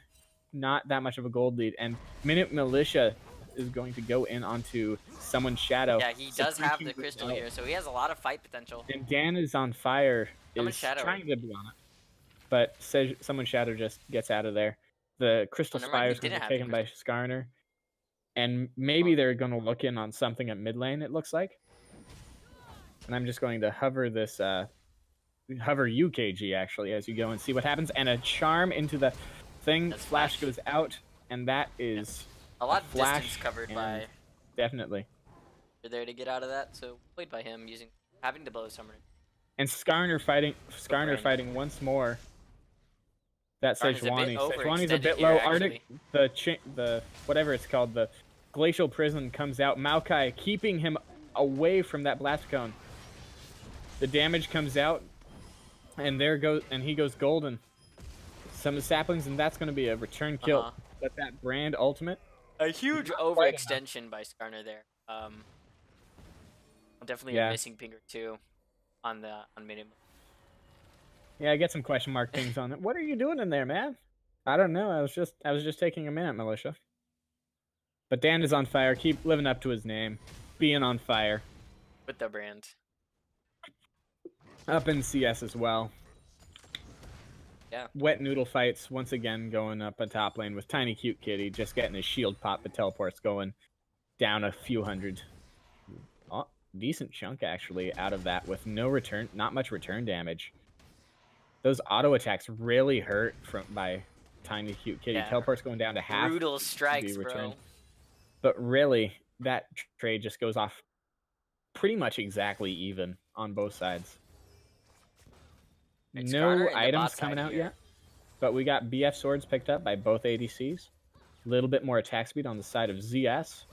Not that much of a gold lead. And Minute Militia is going to go in onto someone's shadow. Yeah, he does have the crystal here, so he has a lot of fight potential. And Dan is on fire. Is trying to be on it. But someone's shadow just gets out of there. The crystal spire is going to be taken by Skarner. And maybe they're going to look in on something at mid lane, it looks like. And I'm just going to hover this, hover UKG actually, as you go and see what happens. And a charm into the thing. Flash goes out, and that is a lot of distance covered by. Definitely. You're there to get out of that, so played by him having to blow summoner. And Skarner fighting once more. That Sejuani. Sejuani's a bit low. Arctic, the whatever it's called, the glacial prison comes out. Maokai keeping him away from that blast cone. The damage comes out, and he goes golden. Some of the saplings, and that's going to be a return kill. But that brand ultimate, a huge overextension by Skarner there. Definitely a missing ping or two on minimum. Yeah, I get some question mark things on it. What are you doing in there, man? I don't know. I was just taking a minute, Militia. But Dan is on fire. Keep living up to his name. Being on fire. With the brand. Up in CS as well. Yeah. Wet noodle fights once again going up a top lane with Tiny Cute Kitty just getting his shield pop, but teleports going down a few hundred. Oh, decent chunk actually out of that with not much return damage. Those auto attacks really hurt by Tiny Cute Kitty. Yeah. Teleport's going down to half. Brutal strikes, bro. But really, that trade just goes off pretty much exactly even on both sides. No items coming out yet, but we got BF swords picked up by both ADCs. A little bit more attack speed on the side of ZS.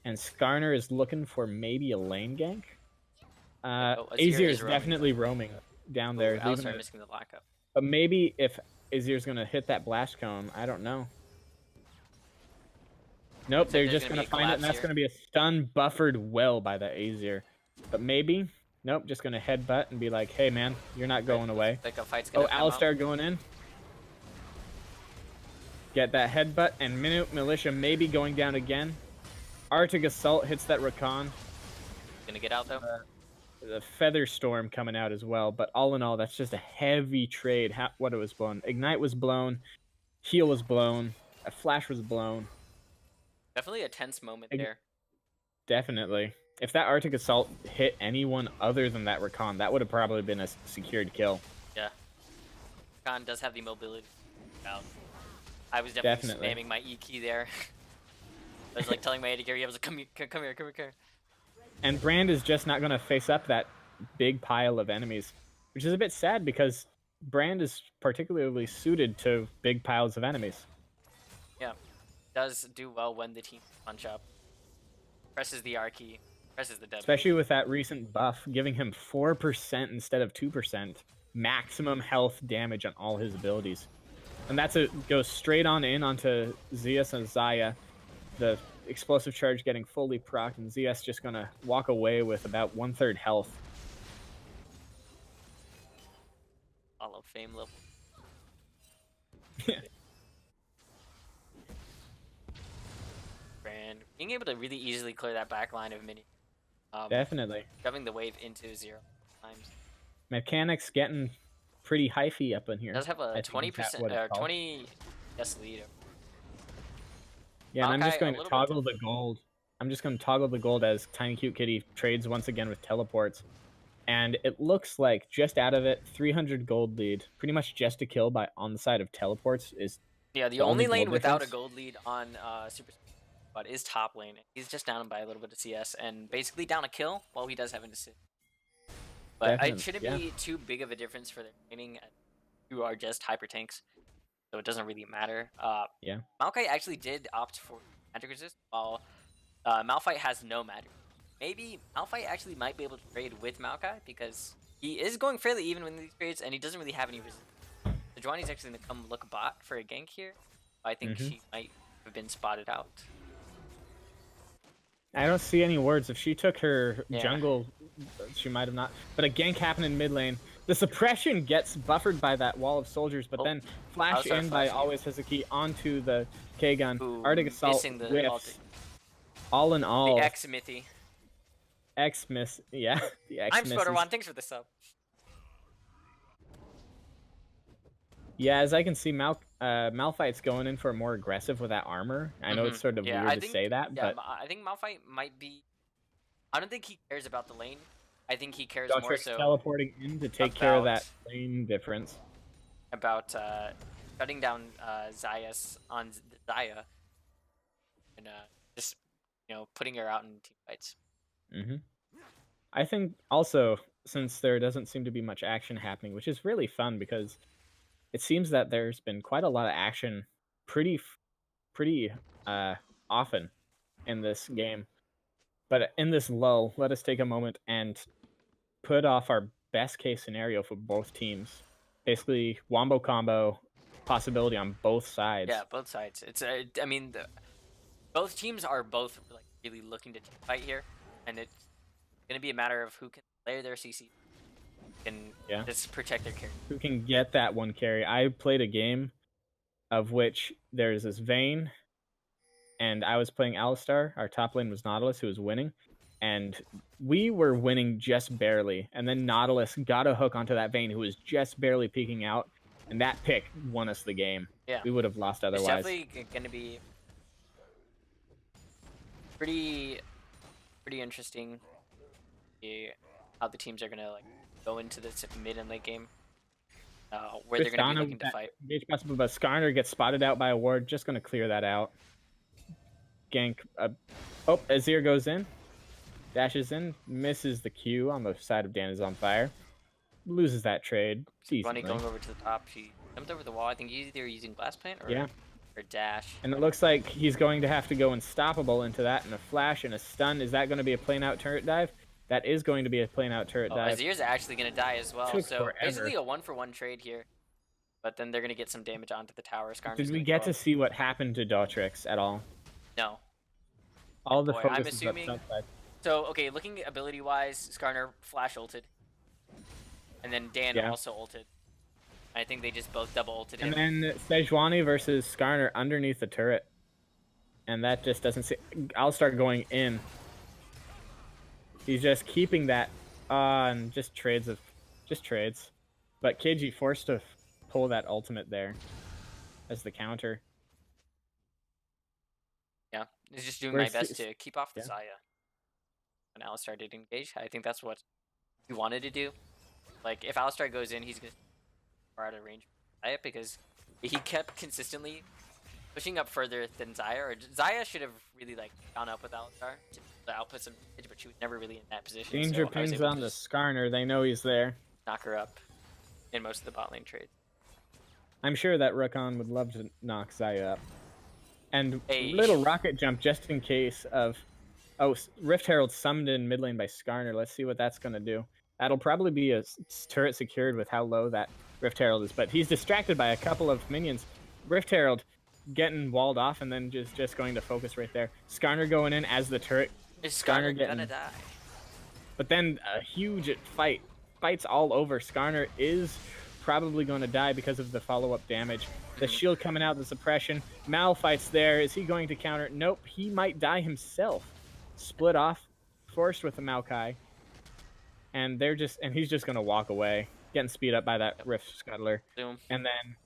And Skarner is looking for maybe a lane gank. Azir is definitely roaming down there. Missing the lockup. But maybe if Azir's going to hit that blast cone, I don't know. Nope, they're just going to find it, and that's going to be a stun buffered well by the Azir. But maybe, nope, just going to headbutt and be like, hey, man, you're not going away. Like a fight's gonna Alistar going in. Get that headbutt, and Minute Militia maybe going down again. Arctic Assault hits that Rakan. Gonna get out, though? The Feather Storm coming out as well, but all in all, that's just a heavy trade. What it was blown. Ignite was blown. Heal was blown. A Flash was blown. Definitely a tense moment there. Definitely. If that Arctic Assault hit anyone other than that Rakan, that would have probably been a secured kill. Yeah. Rakan does have the mobility. I was definitely spamming my E key there. I was like telling my AD carry, I was like, come here. And Brand is just not going to face up that big pile of enemies, which is a bit sad because Brand is particularly suited to big piles of enemies. Yeah. Does do well when the team punch up. Presses the R key. Presses the W. Especially with that recent buff, giving him 4% instead of 2%. Maximum health damage on all his abilities. And goes straight on in onto Zeus and Xayah. The explosive charge getting fully procced, and ZS just gonna walk away with about 1/3 health. Hall of Fame level. Brand being able to really easily clear that back line of mini. Definitely. Shoving the wave into 0 times. Mechanics getting pretty hyphy up in here. Does have a 20% or 20 lead. Yeah, and I'm just going to toggle the gold. I'm just going to toggle the gold as Tiny Cute Kitty trades once again with teleports. And it looks like just out of it, 300 gold lead, pretty much just a kill by on the side of teleports is. Yeah, the only lane without a gold lead on Super but is top lane. He's just down by a little bit of CS and basically down a kill while he does have an assist. But it shouldn't be too big of a difference for their laning, who are just hyper tanks, so it doesn't really matter. Yeah. Maokai actually did opt for magic resist, while Malphite has no magic. Maybe Malphite actually might be able to trade with Maokai because he is going fairly even with these trades, and he doesn't really have any resist. So Joanny's actually going to come look bot for a gank here. I think she might have been spotted out. I don't see any words. If she took her jungle, she might have not. But a gank happened in mid lane. The suppression gets buffered by that wall of soldiers, but then flash in by Always Hazuki onto the K-gun. Arctic Assault whiffs. All in all. The X-Mithy. X-Miss, yeah. The X-Misses. I'm Spoderwan, thanks for the sub. Yeah, as I can see, Malphite's going in for more aggressive with that armor. I know it's sort of weird to say that, but I think Malphite might be. I don't think he cares about the lane. I think he cares more so teleporting in to take care of that lane difference. About shutting down Xayah's on Xayah and just putting her out in team fights. I think also, since there doesn't seem to be much action happening, which is really fun because it seems that there's been quite a lot of action pretty often in this game. But in this lull, let us take a moment and put off our best case scenario for both teams. Basically, wombo combo possibility on both sides. Yeah, both sides. It's I mean, both teams are both like really looking to fight here, and it's going to be a matter of who can layer their CC and just protect their carry. Who can get that one carry? I played a game of which there's this Vayne, and I was playing Alistar. Our top lane was Nautilus, who was winning, and we were winning just barely. And then Nautilus got a hook onto that Vayne, who was just barely peeking out, and that pick won us the game. Yeah, we would have lost otherwise. It's definitely going to be pretty interesting. How the teams are going to go into this mid and late game, where they're going to be looking to fight. Engage possible, but Skarner gets spotted out by a ward. Just going to clear that out. Gank. Azir goes in, dashes in, misses the Q on the side of Dan is on fire, loses that trade. Bunny going over to the top. She jumped over the wall. I think he's either using Blast Plant or dash. And it looks like he's going to have to go unstoppable into that, and a flash and a stun. Is that going to be a plane out turret dive? That is going to be a plane out turret dive. Azir's actually going to die as well. So basically a 1-for-1 trade here. But then they're going to get some damage onto the tower. Did we get to see what happened to Dotrix at all? No. All the focus I'm assuming. So okay, looking ability-wise, Skarner flash ulted, and then Dan also ulted. I think they just both double ulted him. And then Sejuani versus Skarner underneath the turret, and that just doesn't see. I'll start going in. He's just keeping that, and just trades. But KG forced to pull that ultimate there as the counter. Yeah, he's just doing my best to keep off the Xayah. When Alistar did engage, I think that's what he wanted to do. Like, if Alistar goes in, he's going to be far out of range for Xayah because he kept consistently pushing up further than Xayah. Or Xayah should have really gone up with Alistar to output some damage, but she was never really in that position. Danger pings on the Skarner. They know he's there. Knock her up in most of the bot lane trades. I'm sure that Rakan would love to knock Xayah up. And a little rocket jump just in case of... Oh, Rift Herald summoned in mid lane by Skarner. Let's see what that's going to do. That'll probably be a turret secured with how low that Rift Herald is. But he's distracted by a couple of minions. Rift Herald getting walled off and then just going to focus right there. Skarner going in as the turret. Is Skarner gonna die? But then a huge fight. Fights all over. Skarner is probably going to die because of the follow-up damage. The shield coming out, the suppression. Malphite's there. Is he going to counter? Nope. He might die himself. Split off, forced with the Maokai. And he's just going to walk away. getting speed up by that Rift Scuttler. Zoom. And then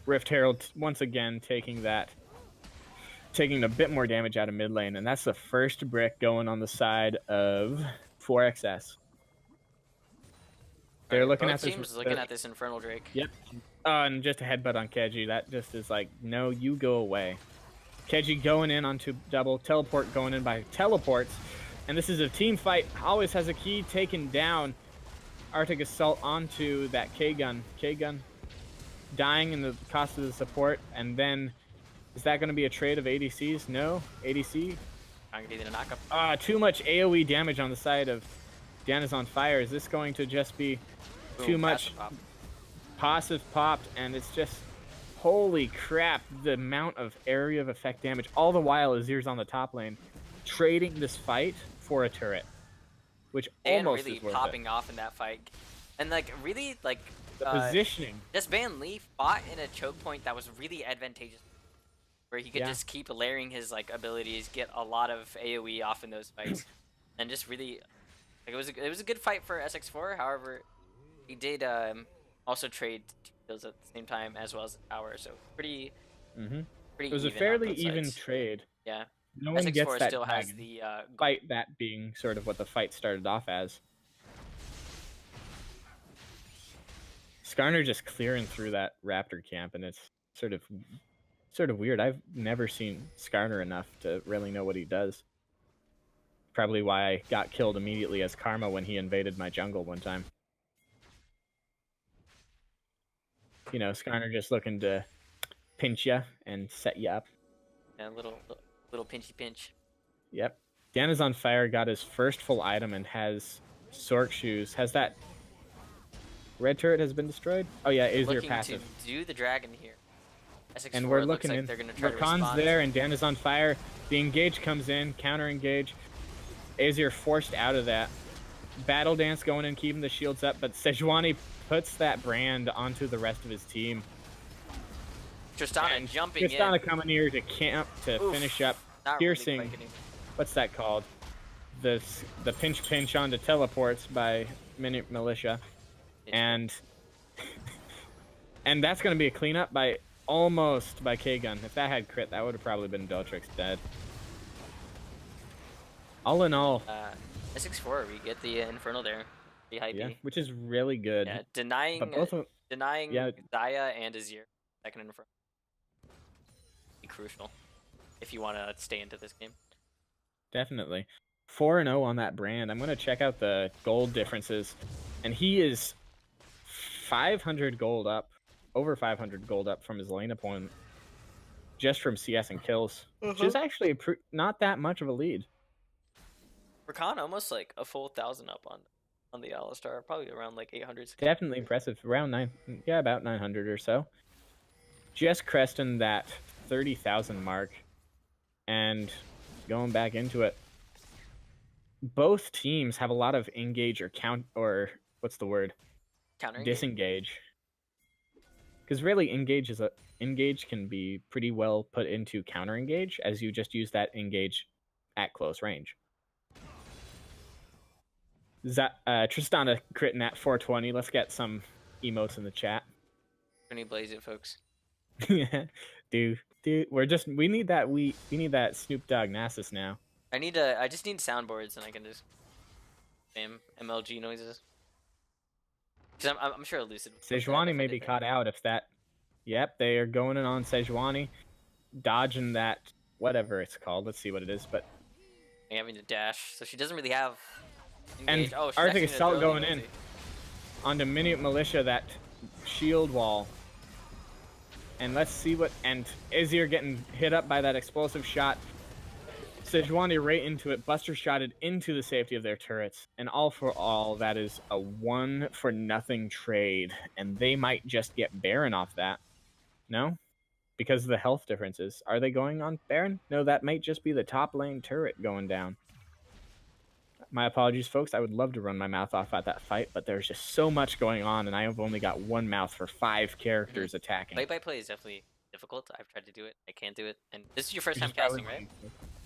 Rift Herald once again taking a bit more damage out of mid lane, and that's the first brick going on the side of 4XS. They're looking at this. Teams looking at this Infernal Drake. Yep. And just a headbutt on Keji. That just is like, no, you go away. Keji going in onto double. Teleport going in by teleports. And this is a team fight. Always has a key taken down. Arctic Assault onto that K-Gun. K-Gun dying in the cost of the support. And then, is that going to be a trade of ADCs? No. ADC? I'm going to get a knockup. Too much AoE damage on the side of Diana's on fire. Is this going to just be too much passive popped? And it's just, holy crap, the amount of area of effect damage. All the while Azir's on the top lane, trading this fight for a turret, which almost really is worth popping it. off in that fight. And like really like the positioning. This Van Lee fought in a choke point that was really advantageous, where he could just keep layering his like abilities, get a lot of AoE off in those fights, and just really like it was a good fight for SX4. However, he did also trade 2 kills at the same time as well as the tower, so pretty. It was a fairly even trade. Yeah. No one SX4 gets that still has the fight, that being sort of what the fight started off as. Skarner just clearing through that Raptor camp, and it's sort of weird. I've never seen Skarner enough to really know what he does. Probably why I got killed immediately as Karma when he invaded my jungle one time. You know, Skarner just looking to pinch you and set you up. Yeah, little pinchy pinch. Yep. Diana's on fire, got his first full item, and has Sork shoes. Has that red turret has been destroyed? Oh yeah, Azir passive. To do the dragon here. SX4 and we're looking like in. They're gonna try Rakan's there, and Diana's on fire. The engage comes in, counter engage. Azir forced out of that. Battle dance going in, keeping the shields up, but Sejuani puts that brand onto the rest of his team. Tristana jumping in. Tristana coming here to camp to finish up. Piercing. Really what's that called? The pinch onto teleports by Minute Militia. And that's going to be a cleanup by almost by K-Gun. If that had crit, that would have probably been Deltrix dead. All in all, SX4, we get the Infernal there. Pretty hypey. Yeah, which is really good. Yeah, denying Zaya and Azir second Infernal. Be crucial if you want to stay into this game. Definitely. 4-0 on that brand. I'm going to check out the gold differences. And he is 500 gold up, over 500 gold up from his lane opponent, just from CS and kills, which is actually not that much of a lead. Rakan almost like a full 1,000 up on the Alistar, probably around like 800. Definitely impressive. Around about 900 or so. Just cresting that 30,000 mark, and going back into it. Both teams have a lot of engage or what's the word? Disengage. Because really, engage can be pretty well put into counter engage, as you just use that engage at close range. Tristana critting at 420. Let's get some emotes in the chat. Blaze it, folks. Yeah, dude, we need that Snoop Dogg Nasus now. I just need soundboards, and I can just spam MLG noises. Cause I'm sure Lucid. Sejuani may be caught out if that. Yep, they are going in on Sejuani, dodging that whatever it's called. Let's see what it is, but having to dash, so she doesn't really have. Engage. And Arctic Assault going in onto Minute Militia, that shield wall. And let's see what. And Azir getting hit up by that explosive shot. Sejuani right into it, buster shotted into the safety of their turrets. And all for all, that is a 1-for-0 trade. And they might just get Baron off that. No? Because of the health differences. Are they going on Baron? No, that might just be the top lane turret going down. My apologies, folks. I would love to run my mouth off at that fight, but there's just so much going on, and I have only got one mouth for 5 characters attacking. Play-by-play is definitely difficult. I've tried to do it. I can't do it. And this is your first time casting, right?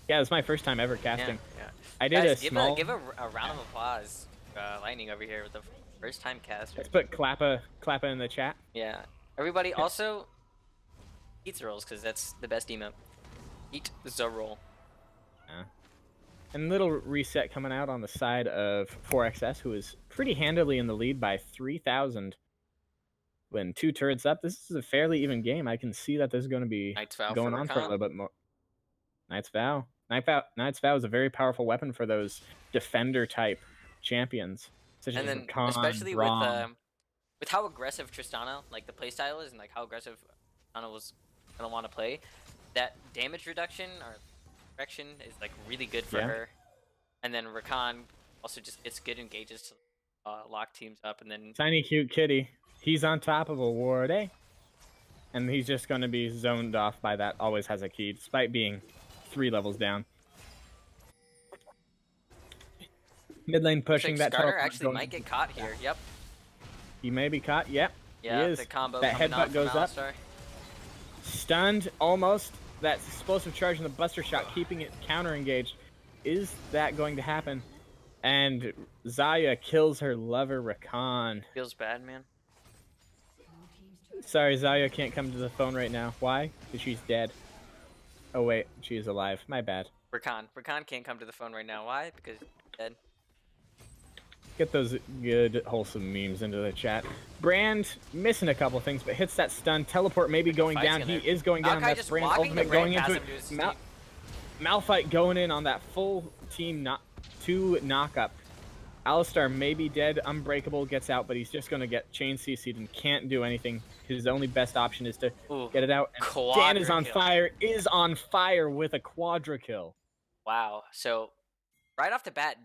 Yeah, it's my first time ever casting. Yeah. I did Guys, a small... Give a round of applause. Lightning over here with the First time caster. Let's put Klappa in the chat. Yeah. Everybody also eat the rolls because that's the best emote. Eat the roll. Yeah. And little reset coming out on the side of 4XS, who is pretty handily in the lead by 3,000. When 2 turrets up, this is a fairly even game. I can see that this is going to be going on for a little bit more. Knight's Vow. Knight's Vow is a very powerful weapon for those defender type champions, such as Rakan, especially Braum. with how aggressive Tristana, like the playstyle is, and like how aggressive Tristana was gonna want to play, that damage reduction or correction is like really good for her. And then Rakan also just gets good engages to lock teams up, and then tiny cute kitty. He's on top of a ward, eh? And he's just going to be zoned off by that always has a key, despite being 3 levels down. Mid lane pushing that Skarner actually might get caught here. Yep. He may be caught. Yep. Yeah, he is. The combo that headbutt goes up. Stunned almost. That explosive charge in the Buster Shot, keeping it counter engaged. Is that going to happen? And Xayah kills her lover Rakan. Feels bad, man. Sorry, Xayah can't come to the phone right now. Why? Because she's dead. Oh wait, she is alive. My bad. Rakan can't come to the phone right now. Why? Because she's dead. Get those good, wholesome memes into the chat. Brand missing a couple things, but hits that stun. Teleport maybe going down. He is going down. That's Brand ultimate going into it. Malphite going in on that full team 2 knockup. Alistar may be dead. Unbreakable gets out, but he's just going to get chain CC'd and can't do anything. His only best option is to get it out. And Dan is on fire with a quadra kill. Wow. So right off the bat,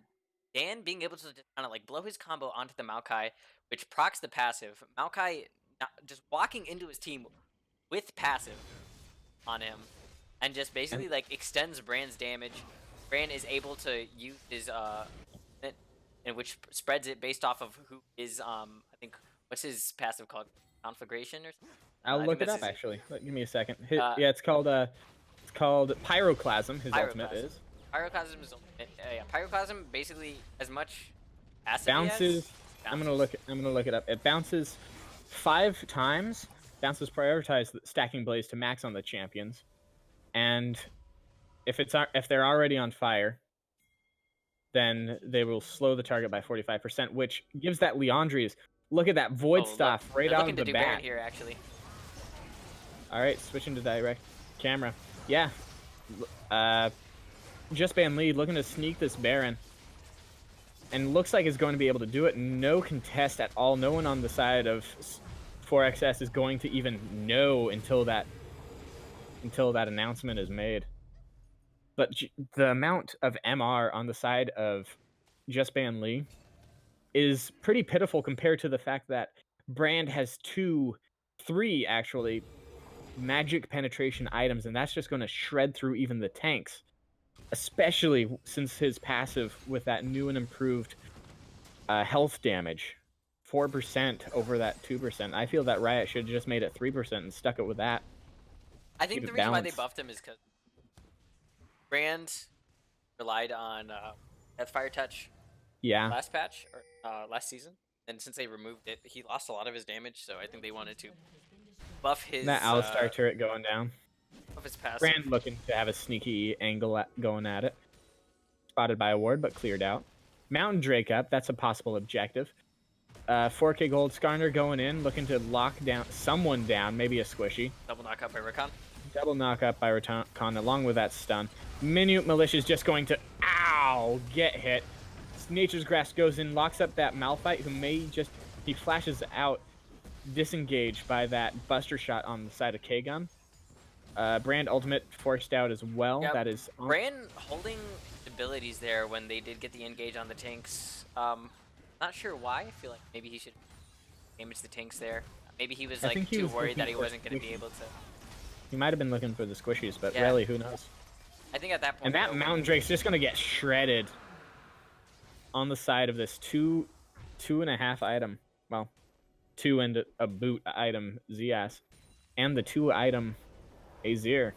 Dan being able to just kind of like blow his combo onto the Maokai, which procs the passive. Maokai just walking into his team with passive on him, and just basically like extends Brand's damage. Brand is able to use his and which spreads it based off of who is I think what's his passive called, conflagration or something? I'll look it up actually. Give me a second. Yeah, it's called Pyroclasm. His ultimate is. Pyroclasm is ultimate. Yeah, Pyroclasm basically as much acid bounces. I'm gonna look it up. It bounces 5 times. Bounces prioritize stacking blaze to max on the champions, and if they're already on fire, then they will slow the target by 45%, which gives that Leandri's. Look at that void stuff right out of the bat. Here, actually. All right, switching to direct camera. Yeah, Just Ban Lee looking to sneak this Baron, and looks like it's going to be able to do it. No contest at all. No one on the side of 4XS is going to even know until that announcement is made. But the amount of MR on the side of Just Ban Lee is pretty pitiful compared to the fact that Brand has 3 actually magic penetration items, and that's just going to shred through even the tanks, especially since his passive with that new and improved health damage, 4% over that 2%. I feel that Riot should have just made it 3% and stuck it with that. I think the reason why they buffed him is because Brand relied on Deathfire Touch last patch, or last season. And since they removed it, he lost a lot of his damage, so I think they wanted to buff his... That Alistar turret going down. Buff his passive. Brand looking to have a sneaky angle going at it. Spotted by a ward, but cleared out. Mountain Drake up, that's a possible objective. 4K gold. Skarner going in, looking to lock down someone down, maybe a squishy. Double knockup by Rakan. Double knockup by Rakan, along with that stun. Minute Malicious just going to, get hit. Nature's Grasp goes in, locks up that Malphite, who may just, he flashes out, disengaged by that Buster Shot on the side of K-Gun. Brand ultimate forced out as well. Yep. That is Brand holding abilities there when they did get the engage on the tanks. Not sure why. I feel like maybe he should damage the tanks there. Maybe he was like too worried that he wasn't going to be able to. He might have been looking for the squishies, but really, who knows? I think at that point. And that Mountain Drake's just going to get shredded on the side of this 2.5 item. Well, 2 and a boot item Zias, and the 2 item Azir.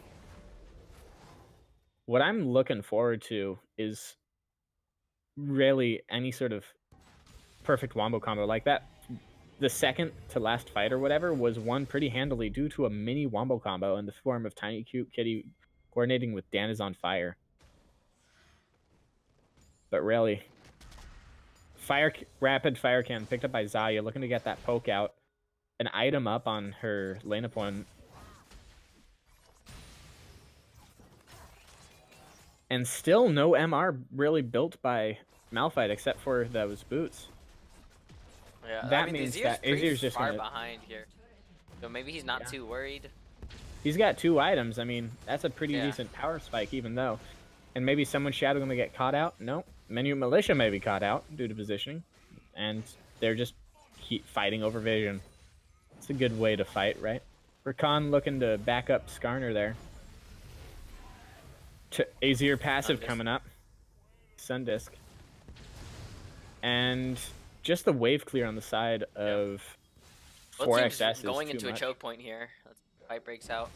What I'm looking forward to is really any sort of perfect wombo combo like that. The second to last fight or whatever was won pretty handily due to a mini wombo combo in the form of Tiny Cute Kitty coordinating with Dan is on fire. But really, rapid fire cannon picked up by Xayah, looking to get that poke out. An item up on her lane opponent. And still no MR really built by Malphite except for those boots. Yeah, that I mean, means Azir's that Azir's just far gonna... behind here. So maybe he's not too worried. He's got 2 items. I mean, that's a pretty decent power spike even though. And maybe someone's Shadow gonna get caught out? No. Menu Militia may be caught out due to positioning. And they're just keep fighting over vision. It's a good way to fight, right? Rakan looking to back up Skarner there. Azir passive coming up. Sundisk. And just the wave clear on the side of 4XS is going too into much. a choke point here. Fight breaks out.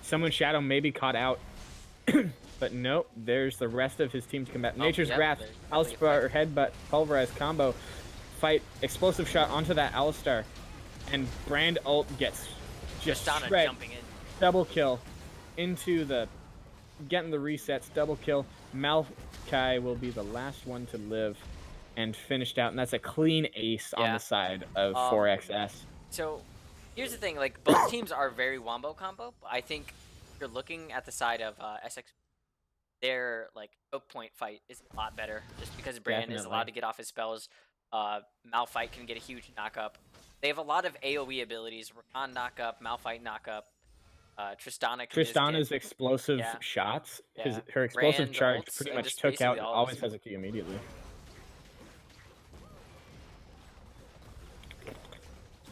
Someone's Shadow may be caught out. But nope, there's the rest of his team to combat. Nature's Wrath, Alistar headbutt, pulverized combo. Fight, explosive shot onto that Alistar. And Brand ult gets just jumping in. Double kill into the... Getting the resets, double kill. Maokai will be the last one to live and finished out. And that's a clean ace on the side of 4XS. So here's the thing, like both teams are very wombo combo. But I think if you're looking at the side of SX, their like choke point fight is a lot better just because Brand is allowed to get off his spells. Malphite can get a huge knockup. They have a lot of AoE abilities. Rakan knockup, Malphite knockup. Tristana's explosive shots, her explosive charge pretty much took out always has a Q immediately.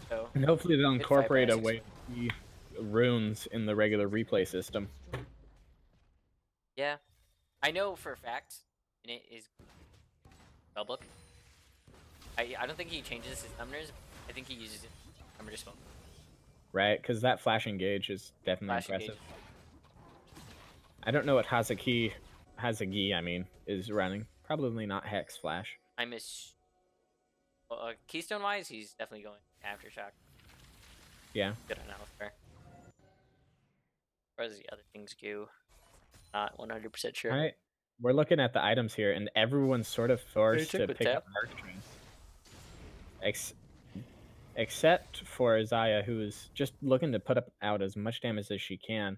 So, and hopefully they'll incorporate a way to see runes in the regular replay system. Yeah. I know for a fact, and it is Spellbook. I don't think he changes his summoners. I think he uses it summoner to spell. Right, because that flash engage is definitely impressive. I don't know what Hazagi, I mean, is running. Probably not Hex Flash. I miss... Keystone-wise, he's definitely going Aftershock. Yeah. Good on Alistar. Where does the other things go? Not 100% sure. All right. We're looking at the items here, and everyone's sort of forced to pick up Arctrain. Except for Xayah, who is just looking to put out as much damage as she can.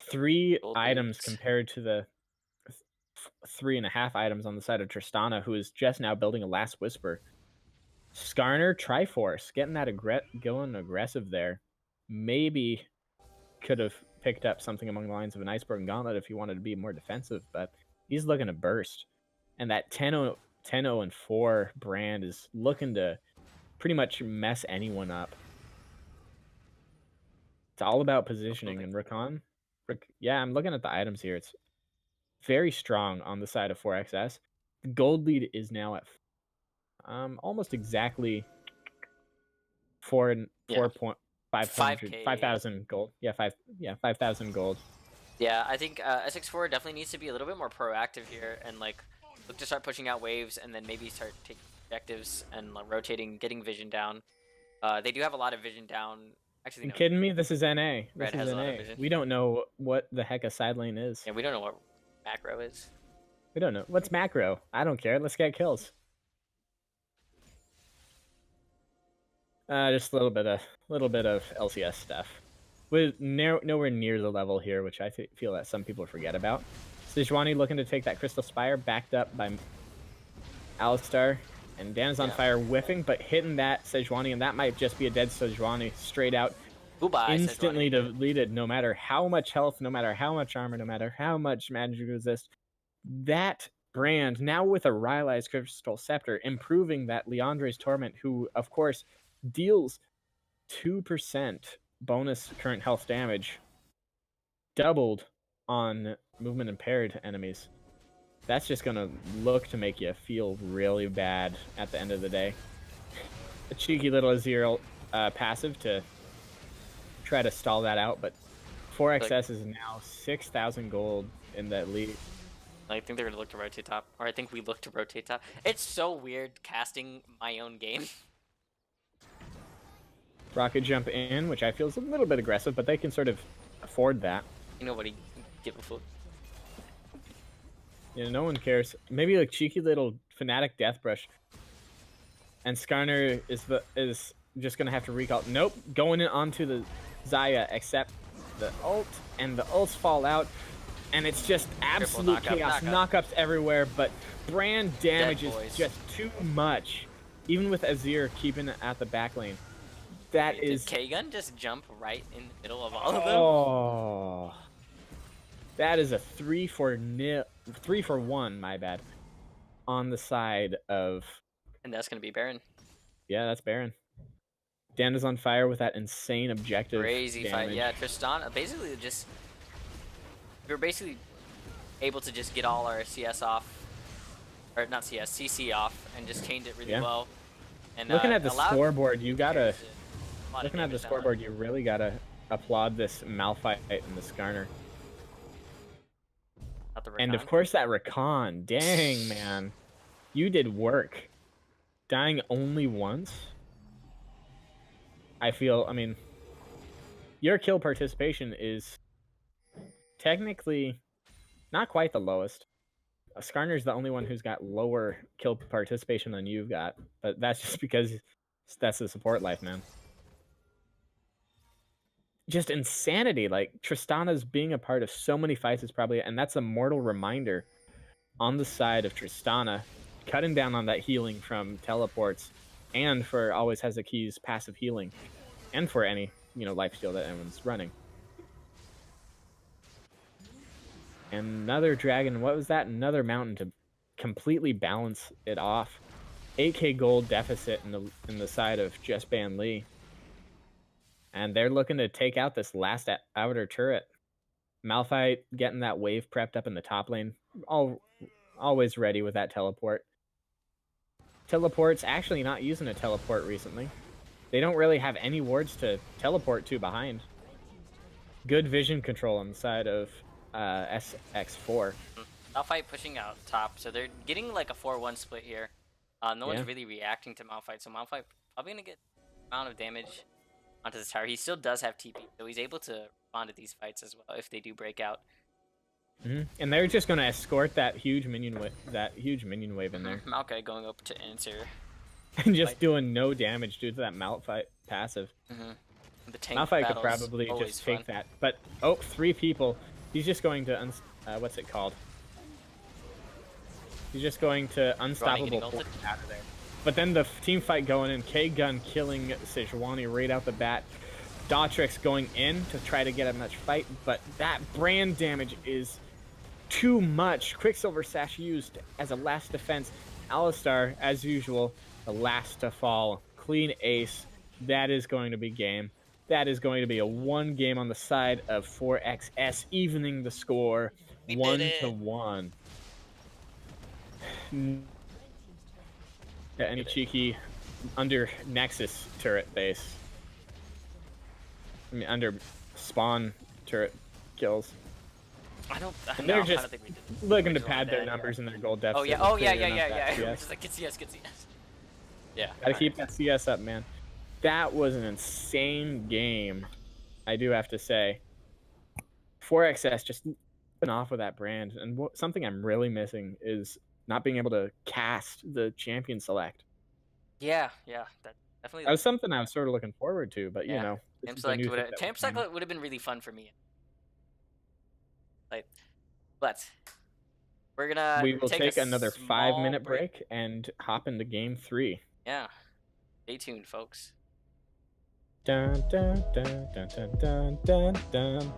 3 items compared to the 3.5 items on the side of Tristana, who is just now building a Last Whisper. Skarner, Triforce, getting that going aggressive there. Maybe could have picked up something along the lines of an Iceberg Gauntlet if he wanted to be more defensive, but he's looking to burst. And that 10-0 and 4 Brand is looking to pretty much mess anyone up. It's all about positioning. And Rakan, yeah, I'm looking at the items here. It's very strong on the side of 4XS. The gold lead is now at almost exactly 5,000 gold. Yeah, 5,000 gold. Yeah, I think SX4 definitely needs to be a little bit more proactive here and like look to start pushing out waves and then maybe start taking objectives and rotating, getting vision down. They do have a lot of vision down. Actually, you kidding me? This is NA. This is NA. We don't know what the heck a side lane is. Yeah, we don't know what macro is. We don't know. What's macro? I don't care. Let's get kills. Just a little bit of LCS stuff. With nowhere near the level here, which I feel that some people forget about. Sejuani looking to take that Crystal Spire, backed up by Alistar. And Dan is on fire, whiffing, but hitting that Sejuani, and that might just be a dead Sejuani straight out. Goodbye, instantly deleted, no matter how much health, no matter how much armor, no matter how much magic resist. That Brand, now with a Rylai's Crystal Scepter, improving that Liandre's Torment, who, of course, deals 2% bonus current health damage, doubled on movement impaired enemies. That's just going to look to make you feel really bad at the end of the day. A cheeky little Azir passive to try to stall that out, but 4XS is now 6,000 gold in that lead. I think they're gonna look to rotate top, or I think we look to rotate top. It's so weird casting my own game. Rocket jump in, which I feel is a little bit aggressive, but they can sort of afford that. Nobody give a fuck. Yeah, no one cares. Maybe a cheeky little Fnatic Death Brush. And Skarner is just gonna have to recall. Nope, going in onto the Xayah, except the ult, and the ults fall out, and it's just absolute chaos. Knockups everywhere, but brand damage is just too much. Even with Azir keeping it at the back lane. That is. Did K-Gun just jump right in the middle of all of them? Oh. That is a 3-for-1, my bad. On the side of. And that's gonna be Baron. Yeah, that's Baron. Dan is on fire with that insane objective. Crazy fight. Yeah, Tristana basically just. We were basically able to just get all our CS off. Or not CS, CC off, and just change it really well. And looking at the scoreboard, you gotta. Looking at the scoreboard, you really gotta applaud this Malphite and the Skarner. And of course that Rakan. Dang, man. You did work. Dying only once? I mean, your kill participation is technically not quite the lowest. Skarner's the only one who's got lower kill participation than you've got, but that's just because that's the support life, man. Just insanity. Like, Tristana's being a part of so many fights is probably, and that's a mortal reminder on the side of Tristana, cutting down on that healing from teleports, and for Always Has the Keys passive healing, and for any, life steal that anyone's running. Another dragon. What was that? Another mountain to completely balance it off. 8k gold deficit in the side of Just Ban Lee. And they're looking to take out this last outer turret. Malphite getting that wave prepped up in the top lane. Always ready with that teleport. Teleport's actually not using a teleport recently. They don't really have any wards to teleport to behind. Good vision control on the side of SX4. Malphite pushing out top, so they're getting like a 4-1 split here. No one's really reacting to Malphite, so Malphite probably gonna get a amount of damage onto this tower. He still does have TP, so he's able to respond to these fights as well if they do break out. And they're just going to escort that huge minion wave in there. Maokai going up to answer. And just doing no damage due to that Malphite passive. The tank Malphite could probably just take that. But, 3 people. He's just going to, what's it called? He's just going to unstoppable out of there. But then the team fight going in, K-Gun killing Sejuani right out the bat. Datrix going in to try to get a much fight, but that brand damage is too much. Quicksilver Sash used as a last defense. Alistar, as usual, the last to fall. Clean ace. That is going to be game. That is going to be a 1 game on the side of 4XS, evening the score 1-1. Yeah, any cheeky under Nexus turret base. I mean, under spawn turret kills. They're just looking to pad their numbers and their gold deficit. Oh yeah. Just like, get CS. Yeah. Gotta keep that CS up, man. That was an insane game, I do have to say. 4XS just been off with that brand, and something I'm really missing is not being able to cast the champion select. Yeah, that definitely. That was something I was sort of looking forward to, but Champ select would have been really fun for me. But we will take another 5-minute break and hop into game 3. Yeah, stay tuned, folks. Dun dun dun dun dun dun dun dun.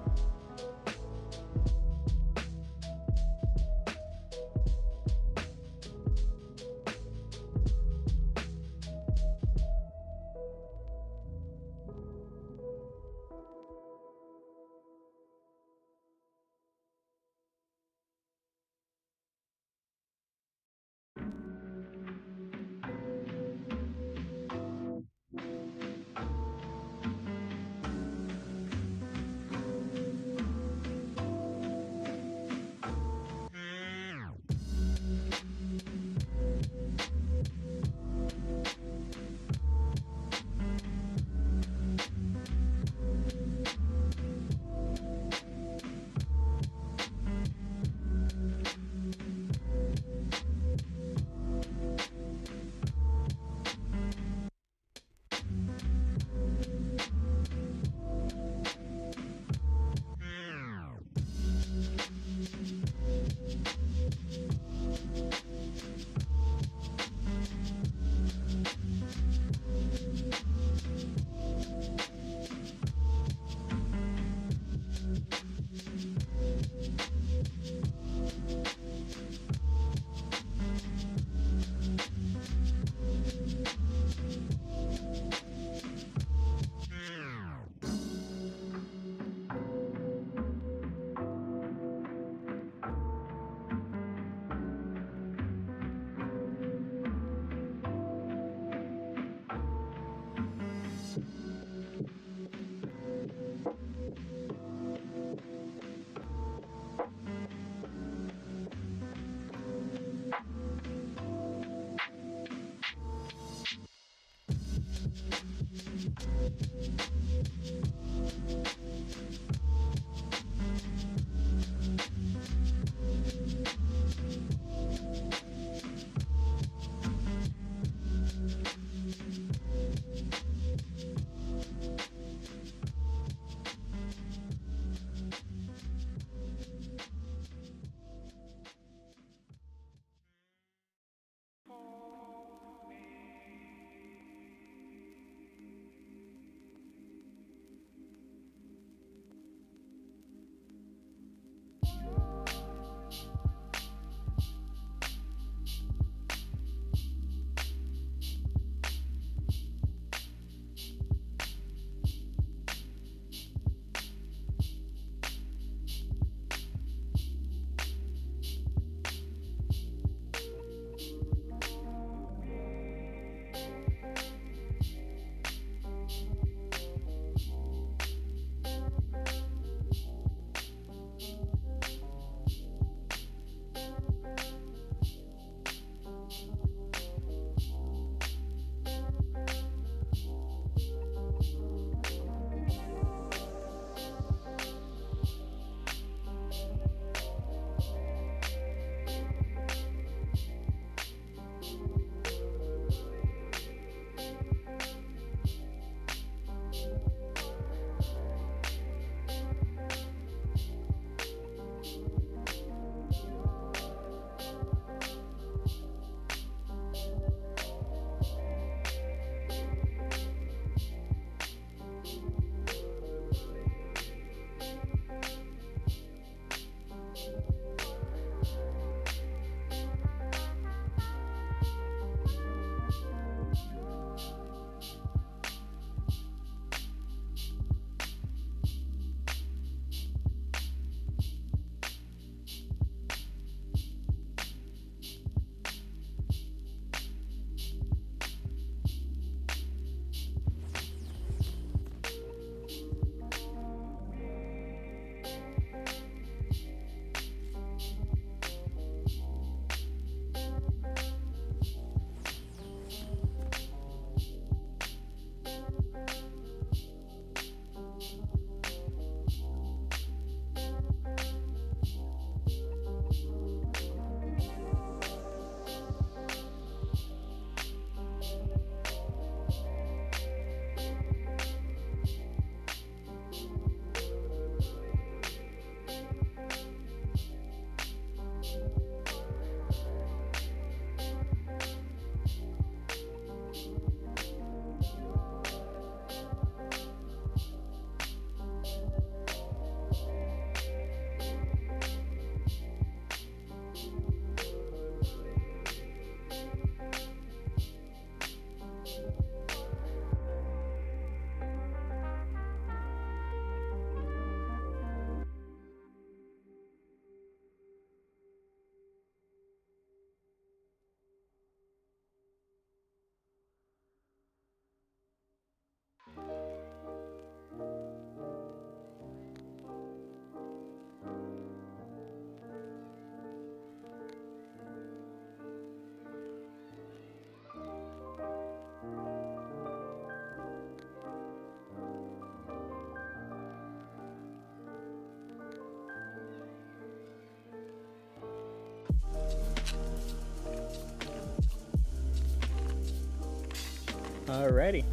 Alrighty.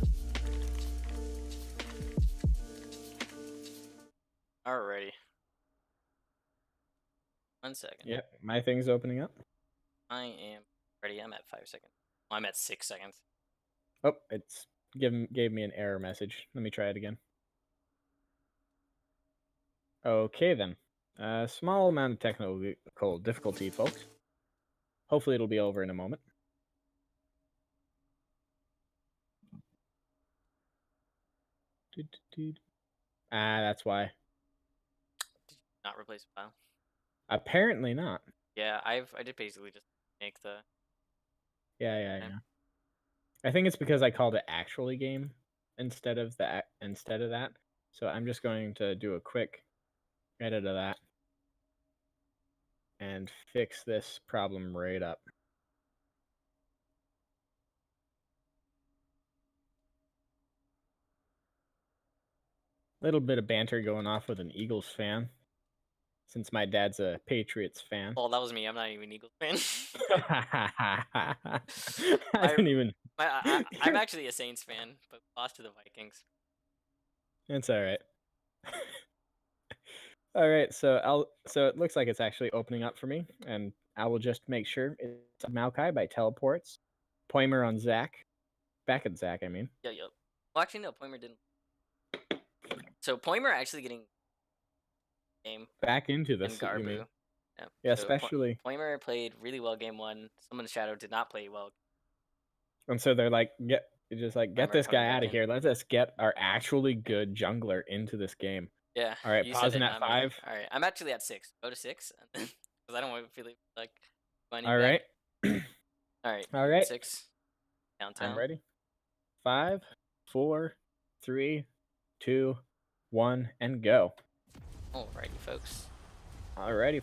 Alrighty. 1 second. Yep, my thing's opening up. I am ready. I'm at 5 seconds. Oh, I'm at 6 seconds. Oh, it's gave me an error message. Let me try it again. Okay then. Small amount of technical difficulty, folks. Hopefully it'll be over in a moment. That's why. Did you not replace the file? Apparently not. Yeah, I did basically just make the. Yeah. I think it's because I called it actually game instead of that. So I'm just going to do a quick edit of that and fix this problem right up. Little bit of banter going off with an Eagles fan, since my dad's a Patriots fan. Oh, that was me. I'm not even an Eagles fan. I didn't even. I'm actually a Saints fan, but lost to the Vikings. It's all right. All right, so it looks like it's actually opening up for me, and I will just make sure it's Maokai by teleports. Poimer on Zach. Back at Zach, I mean. Yeah. Well, actually, no. Poimer didn't. So Poimer actually getting game back into this. And Garbu. Yeah, so especially Poimer played really well game 1. Summoned Shadow did not play well. And so they're like, get this guy out of here. Let us get our actually good jungler into this game. Yeah. All right, pausing at 5. All right, I'm actually at 6. Go to 6, because I don't want to feel like. All right. All right. 6. Downtown. I'm ready. 5, 4, 3, 2, 1, and go. Alrighty,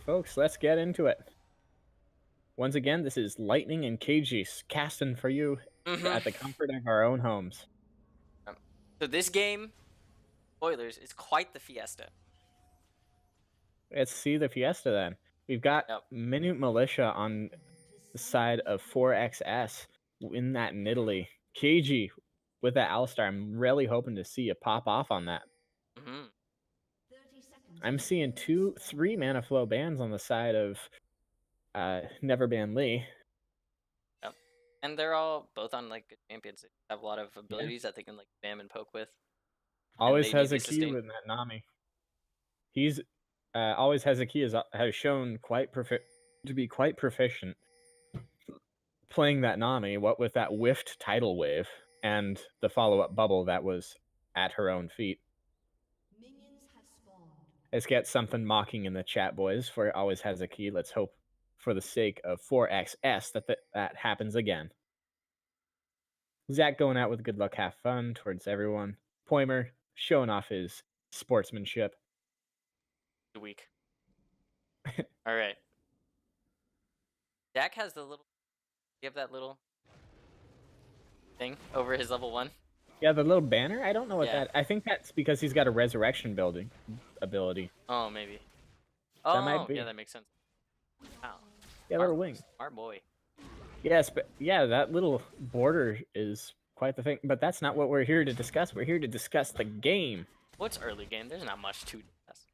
folks. Let's get into it. Once again, this is Lightning and KG casting for you at the comfort of our own homes. So this game, spoilers, is quite the fiesta. Let's see the fiesta then. We've got Minute Militia on the side of 4XS in that Nidalee. KG with that Alistar. I'm really hoping to see you pop off on that. I'm seeing 3 mana flow bans on the side of Neverban Lee. Yep. And they're all both on like good champions. They have a lot of abilities that they can like spam and poke with. Always has a key with that Nami. He's always has a key has shown to be quite proficient playing that Nami, what with that whiffed tidal wave and the follow-up bubble that was at her own feet. Let's get something mocking in the chat, boys, for it always has a key. Let's hope for the sake of 4XS that happens again. Zach going out with good luck, have fun towards everyone. Poimer showing off his sportsmanship. Weak. All right. Zach has the little. You have that little thing over his level 1. Yeah, the little banner. I don't know what that. I think that's because he's got a resurrection ability. Oh, maybe. That might be. Yeah, that makes sense. Wow. Yeah, little wing. Smart boy. Yes, but yeah, that little border is quite the thing. But that's not what we're here to discuss. We're here to discuss the game. What's early game? There's not much to discuss.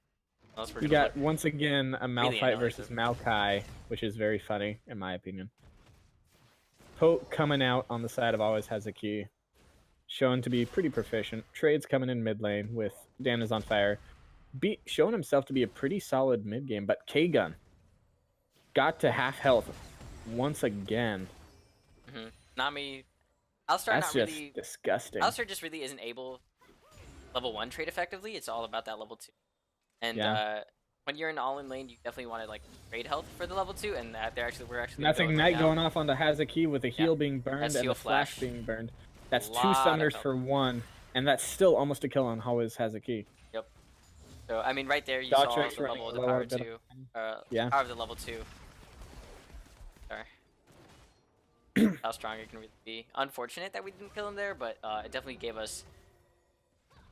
We got once again a Malphite versus Maokai, which is very funny in my opinion. Poke coming out on the side of always has a key, shown to be pretty proficient. Trade's coming in mid lane with Dan is on fire, showing himself to be a pretty solid mid game. But K-Gun got to half health once again. Nami, Alistar that's just really disgusting. Alistar just really isn't able level 1 trade effectively. It's all about that level 2. And when you're in all in lane, you definitely want to like trade health for the level 2, and we're actually. That's Ignite going off onto Hazaki with a heal being burned and a flash being burned. That's 2 summoners for 1, and that's still almost a kill on always Hazaki. Yep. So I mean, right there you saw the level of the power 2. Power of the level 2. Sorry. How strong it can really be. Unfortunate that we didn't kill him there, but it definitely gave us.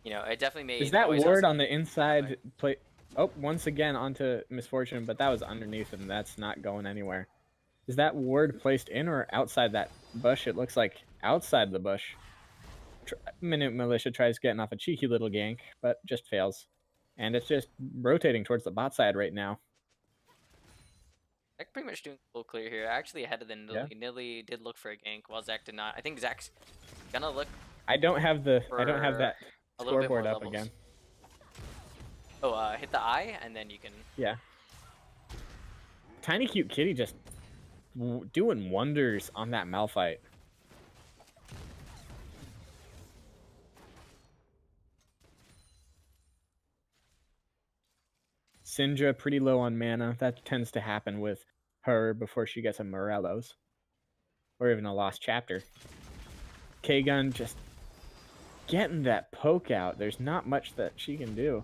It definitely made. Is that ward on the inside play? Oh, once again onto Misfortune, but that was underneath and that's not going anywhere. Is that ward placed in or outside that bush? It looks like outside the bush. Minute Militia tries getting off a cheeky little gank, but just fails. And it's just rotating towards the bot side right now. Zach pretty much doing full clear here. Actually ahead of the Nilly. Yeah. Nilly did look for a gank while Zach did not. I think Zach's gonna look. I don't have that scoreboard up levels. again. Oh, hit the eye and then you can. Yeah. Tiny Cute Kitty just doing wonders on that Malphite. Syndra pretty low on mana. That tends to happen with her before she gets a Morello's. Or even a Lost Chapter. K-Gun just getting that poke out. There's not much that she can do.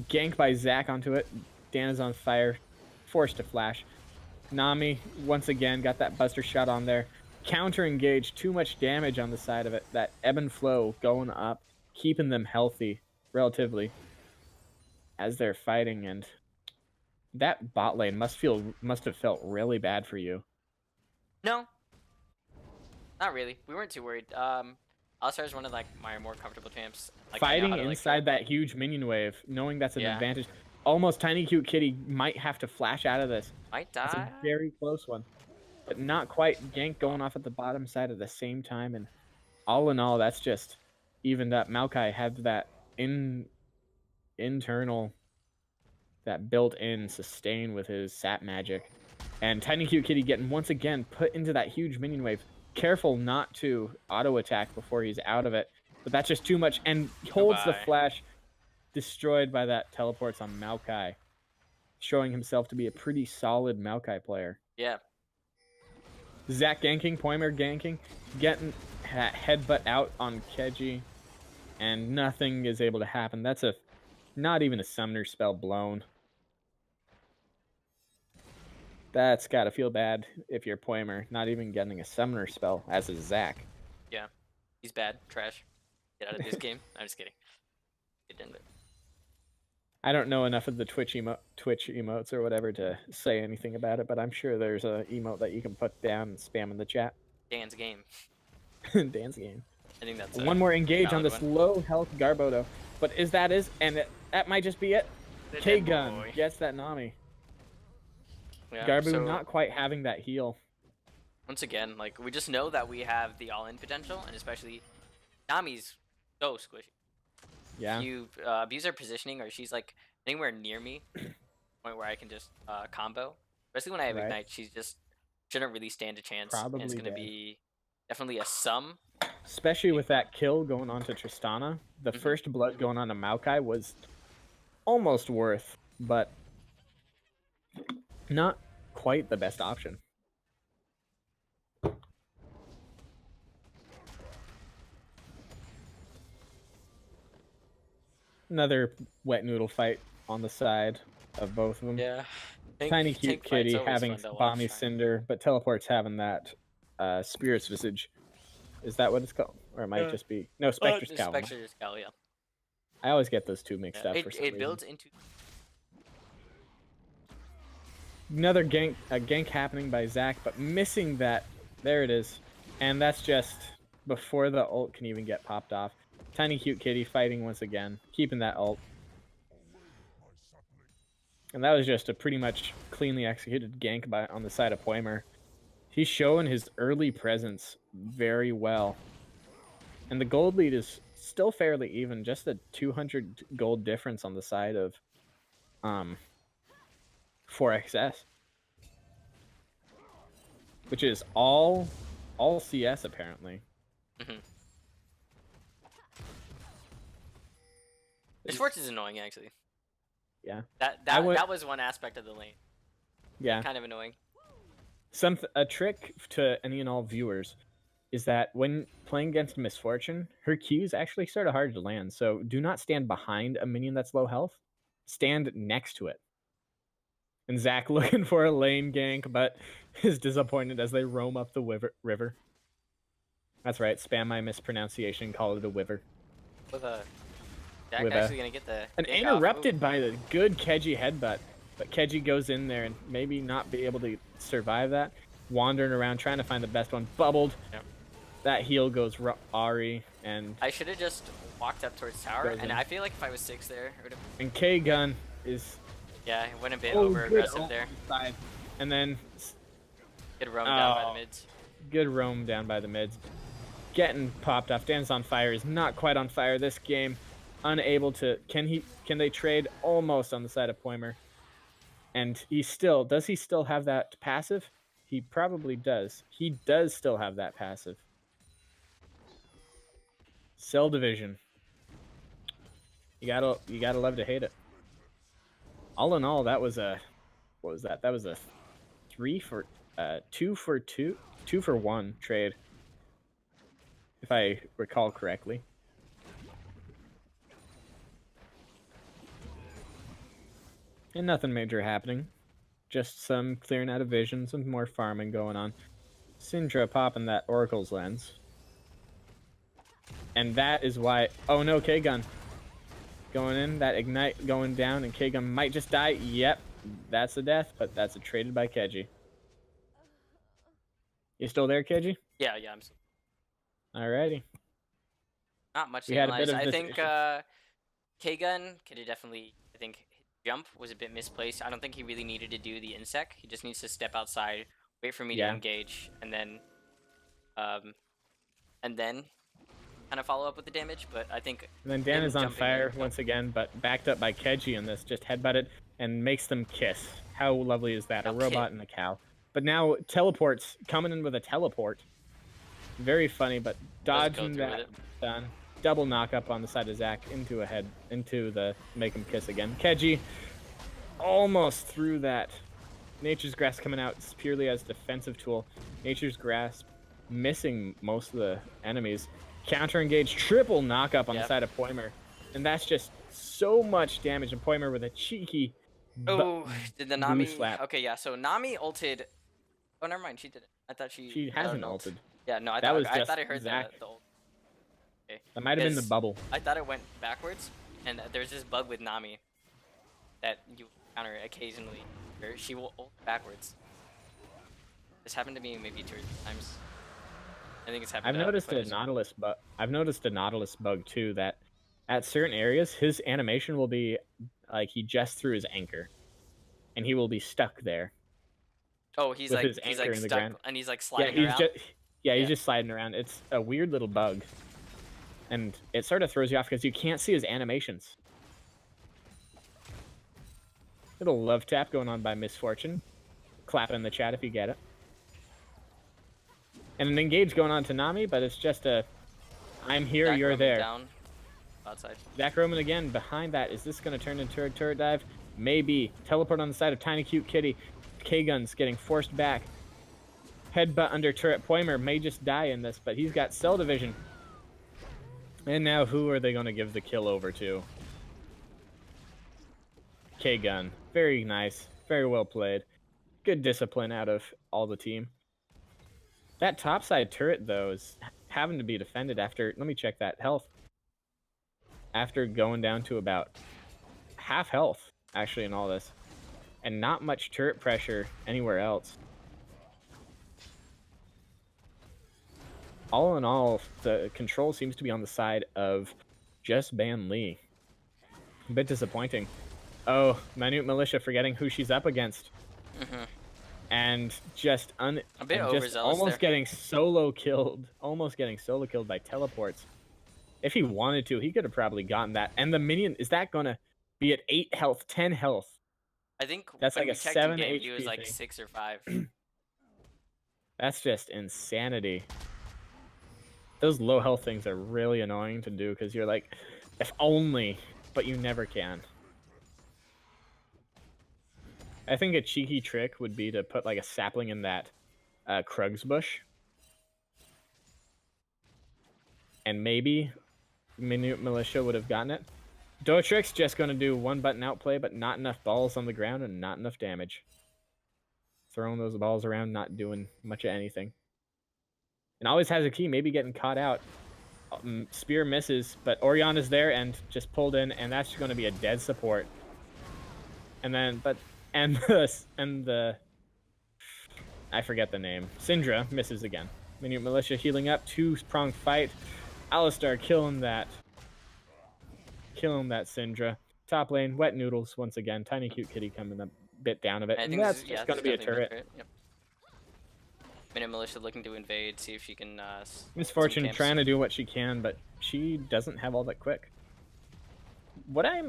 Gank by Zach onto it. Dan is on fire. Forced to flash. Nami, once again, got that buster shot on there. Counter engage. Too much damage on the side of it. That ebb and flow going up. Keeping them healthy, relatively, as they're fighting. And that bot lane must have felt really bad for you. No. Not really. We weren't too worried. Alistar is one of like my more comfortable champs. Like, fighting inside that huge minion wave, knowing that's an advantage. Almost Tiny Cute Kitty might have to flash out of this. Might die. It's a very close one, but not quite. Gank going off at the bottom side at the same time, and all in all, that's just evened up. Maokai had that internal, that built-in sustain with his sap magic, and Tiny Cute Kitty getting once again put into that huge minion wave. Careful not to auto attack before he's out of it, but that's just too much, and he holds the flash. Destroyed by that teleports on Maokai, showing himself to be a pretty solid Maokai player. Yeah. Zach ganking, Poimer ganking, getting that headbutt out on Keji, and nothing is able to happen. That's not even a summoner spell blown. That's gotta feel bad if you're Poimer, not even getting a summoner spell, as is Zach. Yeah. He's bad. Trash. Get out of this game. I'm just kidding. It didn't. I don't know enough of the Twitch emotes or whatever to say anything about it, but I'm sure there's a emote that you can put down and spam in the chat. Dan's game. Dan's game. I think that's one more engage on this low health Garbodo, but that might just be it. K-Gun gets that Nami. Yeah, Garbu not quite having that heal. Once again, like, we just know that we have the all-in potential, and especially Nami's so squishy. Yeah. If you abuse her positioning, or she's like anywhere near me, point where I can just combo. Especially when I have Ignite, she's just shouldn't really stand a chance. Probably and it's gonna be definitely a sum. Especially with that kill going on to Tristana, the first blood going on to Maokai was almost worth, but not quite the best option. Another wet noodle fight on the side of both of them. Yeah. Tiny Cute Kitty having Bomby Cinder, but Teleport's having that Spirit's Visage. Is that what it's called? Or it might just be... No, Spectre's Cowl. Spectre's Cowl, yeah. I always get those two mixed up for some reason. It builds into... Another gank happening by Zach, but missing that. There it is. And that's just before the ult can even get popped off. Tiny Cute Kitty fighting once again, keeping that ult. And that was just a pretty much cleanly executed gank on the side of Poimer. He's showing his early presence very well. And the gold lead is still fairly even, just a 200 gold difference on the side of 4XS. Which is all CS apparently. This Force is annoying, actually. Yeah. That was one aspect of the lane. Yeah. Kind of annoying. A trick to any and all viewers is that when playing against Misfortune, her Q is actually sort of hard to land. So do not stand behind a minion that's low health. Stand next to it. And Zach looking for a lane gank, but is disappointed as they roam up the river. That's right. Spam my mispronunciation. Call it a wiver. With a... Zach actually gonna get the... And interrupted by the good Keji headbutt. But Keji goes in there and maybe not be able to survive that. Wandering around trying to find the best one. Bubbled. Yep. That heal goes Ari, and I should have just walked up towards tower, and I feel like if I was 6 there, it would have. And K-Gun is. Yeah, it went a bit over aggressive there. Side. And then. Good roam down by the mids. Good roam down by the mids. Getting popped off. Dan's on fire. Is not quite on fire this game. Unable to. Can they trade? Almost on the side of Poimer. And does he still have that passive? He probably does. He does still have that passive. Cell division. You gotta love to hate it. All in all, that was a, what was that? That was a 2 for 1 trade, if I recall correctly. And nothing major happening. Just some clearing out of vision, some more farming going on. Syndra popping that Oracle's Lens. And that is why... Oh no, K-Gun. Going in, that Ignite going down, and K-Gun might just die. Yep, that's a death, but that's a traded by Keji. You still there, Keji? Yeah, I'm still... Alrighty. Not much to analyze. I think K-Gun could have definitely... I think jump was a bit misplaced. I don't think he really needed to do the insec. He just needs to step outside, wait for me to engage, and then kind of follow up with the damage. But I think. And then Dan is on fire once again, but backed up by Keji in this, just headbutted and makes them kiss. How lovely is that? A robot and a cow. But now teleports, coming in with a teleport. Very funny, but dodging that. Done. Double knock up on the side of Zach into the make him kiss again. Keji almost through that. Nature's Grasp coming out purely as defensive tool. Nature's Grasp missing most of the enemies. Counter engage, triple knock up on the side of Poimer. And that's just so much damage. And Poimer with a cheeky did the Nami slap. Okay, yeah, so Nami ulted. Oh, never mind, she didn't. I thought she hasn't ulted. Yeah, no, I thought I heard the ult. Okay. That might have been the bubble. I thought it went backwards, and there's this bug with Nami that you encounter occasionally, where she will ult backwards. This happened to me maybe 2 or 3 times. I think it's happened. I've noticed a Nautilus bug too, that at certain areas his animation will be like he just threw his anchor, and he will be stuck there. Oh, he's like stuck, and he's like sliding around. He's just sliding around. It's a weird little bug. And it sort of throws you off because you can't see his animations. Little love tap going on by Misfortune. Clap in the chat if you get it. And an engage going on to Nami, but it's just a... I'm here, Zach you're Roman there. Down. Outside. Zach Roman again behind that. Is this going to turn into a turret dive? Maybe. Teleport on the side of Tiny Cute Kitty. K-Gun's getting forced back. Headbutt under turret. Poimer may just die in this, but he's got Cell Division. And now who are they going to give the kill over to? K-Gun. Very nice. Very well played. Good discipline out of all the team. That topside turret, though, is having to be defended after... Let me check that health. After going down to about half health, actually, in all this. And not much turret pressure anywhere else. All in all, the control seems to be on the side of just Ban Lee. A bit disappointing. Oh, Minute Militia forgetting who she's up against. And just almost getting solo killed. Almost getting solo killed by teleports. If he wanted to, he could have probably gotten that. And the minion, is that going to be at 8 health, 10 health? I think that's like a 7 HP. He was like 6 or 5. That's just insanity. Those low health things are really annoying to do because you're like, if only, but you never can. I think a cheeky trick would be to put like a sapling in that Krug's bush. And maybe Minute Militia would have gotten it. Dotrix just going to do 1-button outplay, but not enough balls on the ground and not enough damage. Throwing those balls around, not doing much of anything. And always has a key, maybe getting caught out. Spear misses, but Orion is there and just pulled in, and that's going to be a dead support. And then, I forget the name. Syndra misses again. Minute Militia healing up. Two-prong fight. Alistar killing that. Killing that Syndra. Top lane, Wet Noodles once again. Tiny Cute Kitty coming a bit down of it. I And think that's this, just going to be a turret. Yep. Minute Militia looking to invade, see if she can... Misfortune trying to do what she can, but she doesn't have all that quick. What I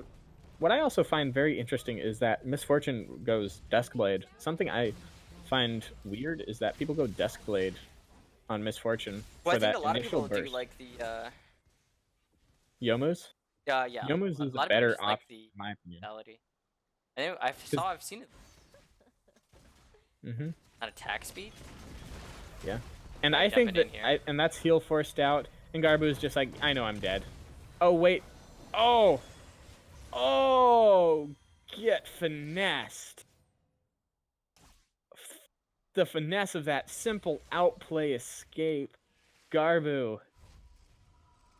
also find very interesting is that Misfortune goes Duskblade. Something I find weird is that people go Duskblade on Misfortune for that initial burst. Well, I think a lot of people do like the... Yomu's? Yeah. Yomu's is a better option, like in my opinion. Mentality. I've seen it. Not attack speed? Yeah. And I think that, and that's heal forced out, and Garbu's just like, I know I'm dead. Oh, wait. Oh! Oh! Get finessed. The finesse of that simple outplay escape. Garbu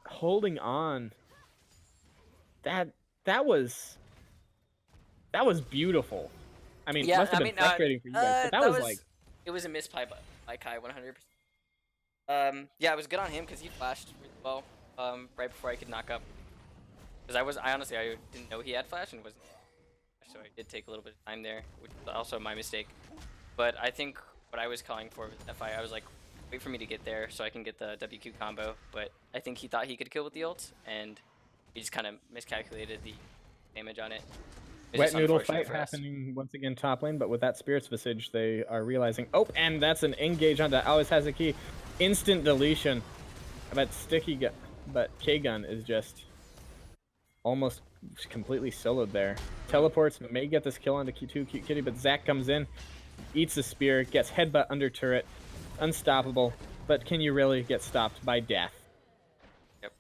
holding on. That was beautiful. I mean, it must have been frustrating for you guys, but that was like... It was a misplay by Kai, 100%. Yeah, it was good on him because he flashed really well right before I could knock up. Because I honestly didn't know he had flash and wasn't, so I did take a little bit of time there, which was also my mistake. But I think what I was calling for with that fight, I was like, wait for me to get there so I can get the WQ combo. But I think he thought he could kill with the ult, and he just kind of miscalculated the damage on it. Wet Noodle fight happening once again top lane, but with that Spirit's Visage, they are realizing, oh, and that's an engage onto Always Has a Key. Instant deletion. But K-Gun is just almost completely soloed there. Teleports, may get this kill onto Q2 Cute Kitty, but Zac comes in, eats the spear, gets headbutt under turret. Unstoppable, but can you really get stopped by death? Yep.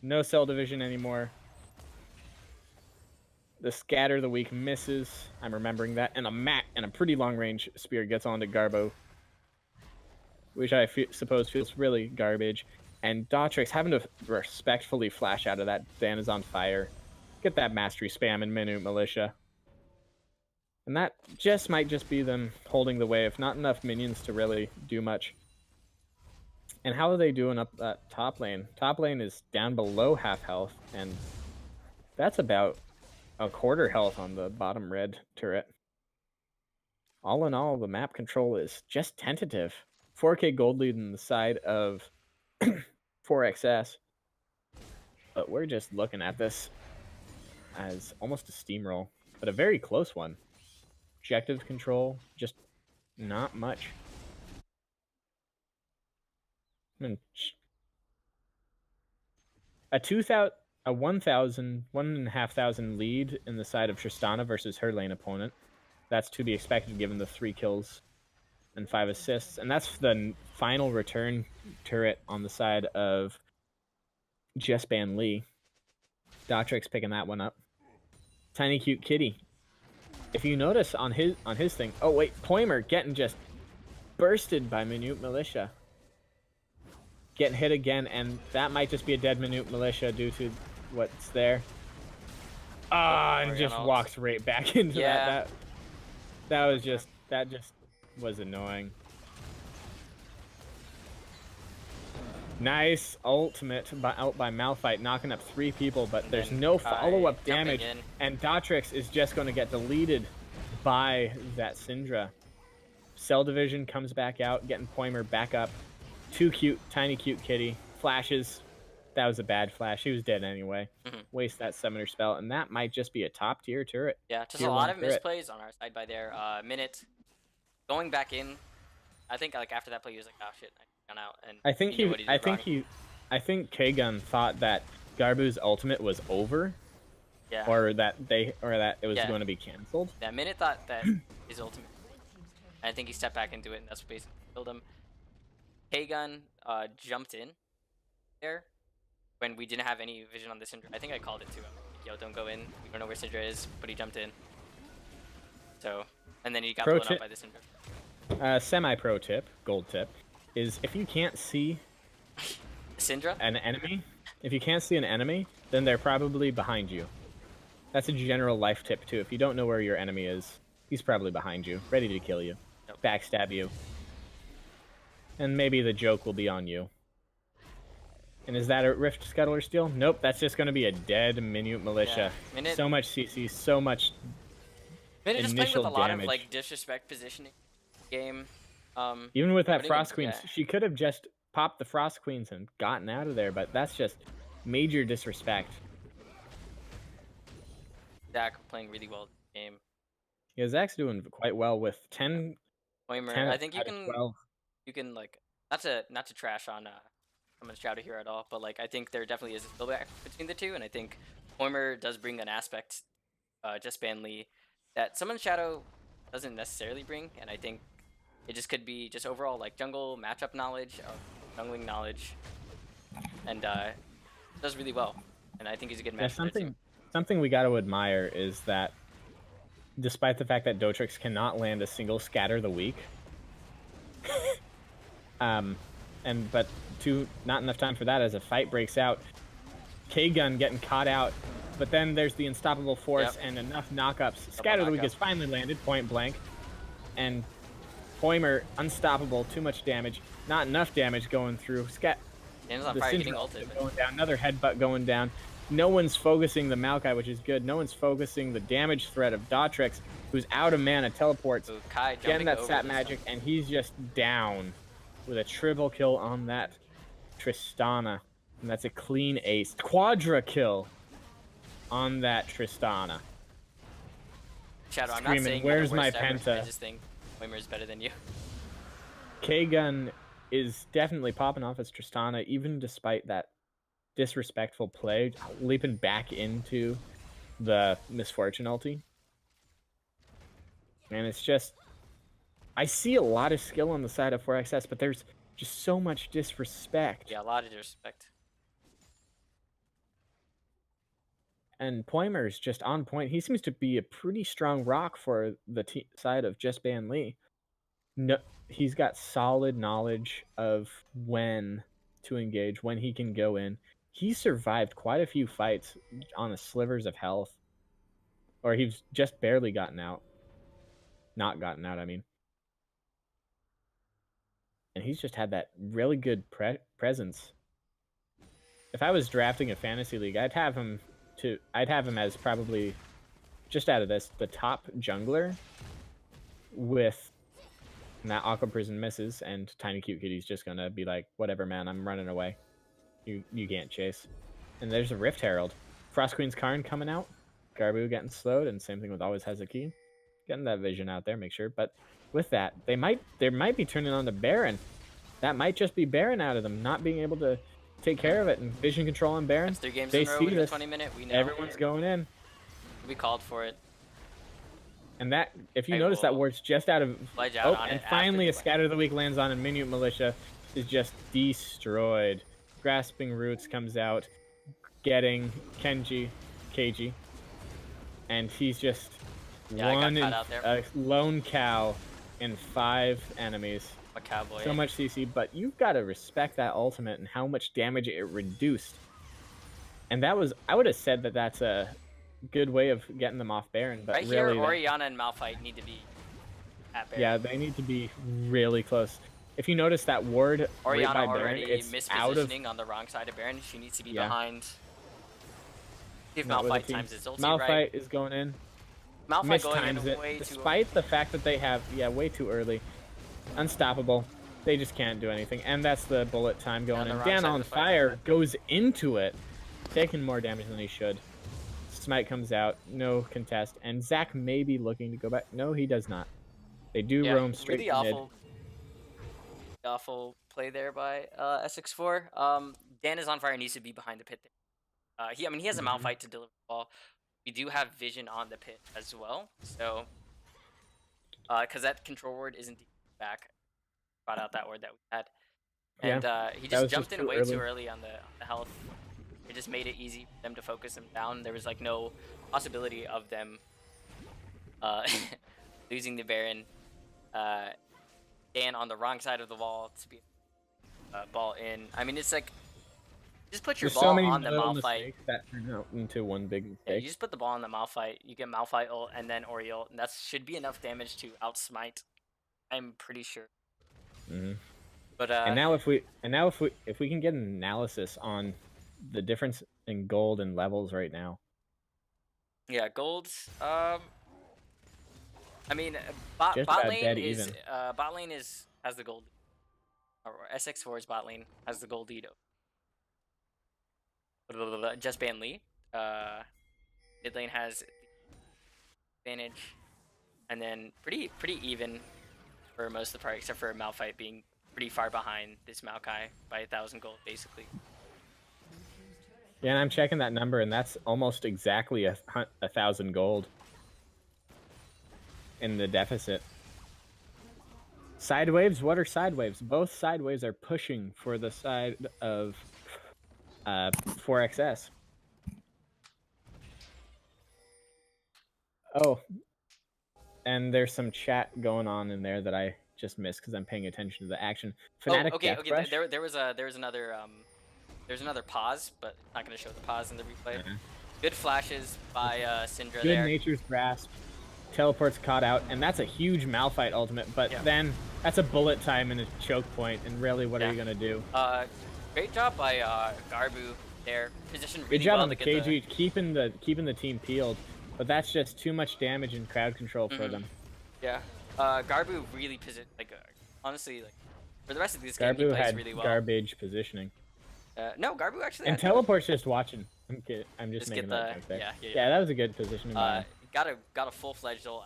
No cell division anymore. The Scatter the Weak misses. I'm remembering that. And a pretty long range spear gets onto Garbo, which I suppose feels really garbage. And Dotrix having to respectfully flash out of that. Dan is on fire. Get that mastery spam in Minute Militia. And that might just be them holding the wave. Not enough minions to really do much. And how are they doing up that top lane? Top lane is down below half health, and that's about a quarter health on the bottom red turret. All in all, the map control is just tentative. 4K gold lead in the side of 4XS. But we're just looking at this as almost a steamroll, but a very close one. Objective control, just not much. A 1,500 lead in the side of Tristana versus her lane opponent. That's to be expected given the 3 kills and 5 assists. And that's the final return turret on the side of Just Ban Lee. Dotrix picking that one up. Tiny Cute Kitty. If you notice on his thing, oh wait, Poimer getting just bursted by Minute Militia. Getting hit again, and that might just be a dead Minute Militia due to what's there. And just walks right back into that. That just was annoying. Nice ultimate out by Malphite, knocking up 3 people, but there's no follow-up damage, and Dotrix is just going to get deleted by that Syndra. Cell Division comes back out, getting Poimer back up. Tiny Cute Kitty flashes. That was a bad flash. He was dead anyway. Waste that summoner spell, and that might just be a top tier turret. Yeah, just a lot of misplays on our side by there. Minute going back in. I think like after that play, he was like, "Oh shit, I gone out." And I think K-Gun thought that Garbu's ultimate was over. Yeah. Or that it was going to be canceled. Yeah, Minute thought that his ultimate. And I think he stepped back into it, and that's what basically killed him. K-Gun jumped in there when we didn't have any vision on the Syndra. I think I called it too. I'm like, yo, don't go in. We don't know where Syndra is, but he jumped in. So, and then he got blown up by the Syndra. Semi-pro tip, gold tip, is if you can't see Syndra? An enemy, then they're probably behind you. That's a general life tip too. If you don't know where your enemy is, he's probably behind you, ready to kill you, backstab you. And maybe the joke will be on you. And is that a Rift Scuttler steal? Nope, that's just going to be a dead Minute Militia. Yeah. Minute, so much CC, so much just playing with initial a lot damage. of like disrespect positioning game. Even with that Frost even, Queens, she could have just popped the Frost Queens and gotten out of there, but that's just major disrespect. Zach playing really well this game. Yeah, Zach's doing quite well with 10. Poimer, 10 I think out of 12. you can like not to trash on someone's shadow here at all, but like I think there definitely is a spillback between the two, and I think Poimer does bring an aspect, just Banley, that someone's shadow doesn't necessarily bring, and I think it just could be just overall like jungle matchup knowledge, jungling knowledge, and does really well, and I think he's a good match. Yeah, something we got to admire is that despite the fact that Dotrix cannot land a single scatter the week, but not enough time for that as a fight breaks out. K-Gun getting caught out, but then there's the unstoppable force and enough knockups. Scatter of the week is finally landed, point blank, and Poimer unstoppable, too much damage, not enough damage going through. Dan's on fire, getting ulted. Going down, another headbutt going down. No one's focusing the Maokai, which is good. No one's focusing the damage threat of Dotrix, who's out of mana, teleports, getting that sap magic, and he's just down with a triple kill on that Tristana. And that's a clean ace. Quadra kill on that Tristana. Shadow, I'm screaming, not saying where's my Penta? I just think Poimer is better than you. K-Gun is definitely popping off as Tristana, even despite that disrespectful play, leaping back into the Misfortune ulti. And it's just, I see a lot of skill on the side of 4XS, but there's just so much disrespect. Yeah, a lot of disrespect. And Poimer's just on point. He seems to be a pretty strong rock for the side of Just Ban Lee. No, he's got solid knowledge of when to engage, when he can go in. He survived quite a few fights on the slivers of health. Or he's just barely gotten out. Not gotten out, I mean. And he's just had that really good presence. If I was drafting a fantasy league, I'd have him as probably, just out of this, the top jungler with that Aqua Prison misses, and Tiny Cute Kitty's just gonna be like, whatever, man, I'm running away. You can't chase. And there's a Rift Herald. Frost Queen's Karn coming out. Garbu getting slowed, and same thing with Always Has a Key. Getting that vision out there, make sure. But with that, they might be turning on to Baron. That might just be Baron out of them, not being able to take care of it. And vision control on Baron. That's 3 games they in a row see with this. 20-minute. We know everyone's going in. We called for it. And that, if you notice, that ward's just out of. And finally a Scatter of the Week lands on, and Minute Militia is just destroyed. Grasping Roots comes out, getting KG, and he's just a lone cow in 5 enemies. A cowboy. So much CC, but you've got to respect that ultimate and how much damage it reduced. And that was, I would have said that that's a good way of getting them off Baron, but right really, here, Orianna and Malphite need to be at Baron. Yeah, they need to be really close. If you notice that ward Orianna by already Baron, it's mispositioning on the wrong side of Baron. She needs to be behind. If Malphite times his ulti Malphite is going in. Malphite going in way despite the fact that they have, way too early. Unstoppable. They just can't do anything. And that's the bullet time going in. Dan on fire goes into it, taking more damage than he should. Smite comes out, no contest, and Zach may be looking to go back. No, he does not. They do roam straight to mid. Awful play there by SX4. Dan is on fire, needs to be behind the pit there. He has a Malphite to deliver the ball. We do have vision on the pit as well, so because that control ward isn't back. Brought out that ward that we had, and he just jumped in way too early on the health. It just made it easy for them to focus him down. There was like no possibility of them losing the Baron. Dan on the wrong side of the wall to be ball in. I mean, it's like just put your ball on the Malphite. That turned out into one big mistake. Yeah, you just put the ball on the Malphite. You get Malphite ult and then Ori ult, and that should be enough damage to outsmite. I'm pretty sure. But But and now if we can get an analysis on the difference in gold and levels right now. yeah, gold. I mean, Just bot about lane dead is even. has the gold, or SX4's bot lane has the gold lead. Just ban Lee. Mid lane has the advantage, and then pretty even for most of the part, except for Malphite being pretty far behind this Maokai by 1,000 gold, basically. Yeah, and I'm checking that number, and that's almost exactly 1,000 gold in the deficit. Side waves? What are side waves? Both side waves are pushing for the side of 4XS. Oh, and there's some chat going on in there that I just missed because I'm paying attention to the action. Fnatic okay. Brush. There was another there's another pause, but not gonna show the pause in the replay. Good flashes by Syndra Good there. Nature's Grasp. Teleport's caught out, and that's a huge Malphite ultimate, but then that's a bullet time and a choke point, and really, what are you gonna do? Great job by Garbu there. Positioned really Good job well on the to get KG, keeping the team peeled, but that's just too much damage and crowd control for them. Yeah, Garbu really honestly, like for the rest of this game, he Garbu plays had really well. garbage positioning. No, Garbu actually. And Teleport's just watching. I'm kidding. I'm just making that joke there. Yeah, that was a good positioning. Got a full-fledged ult.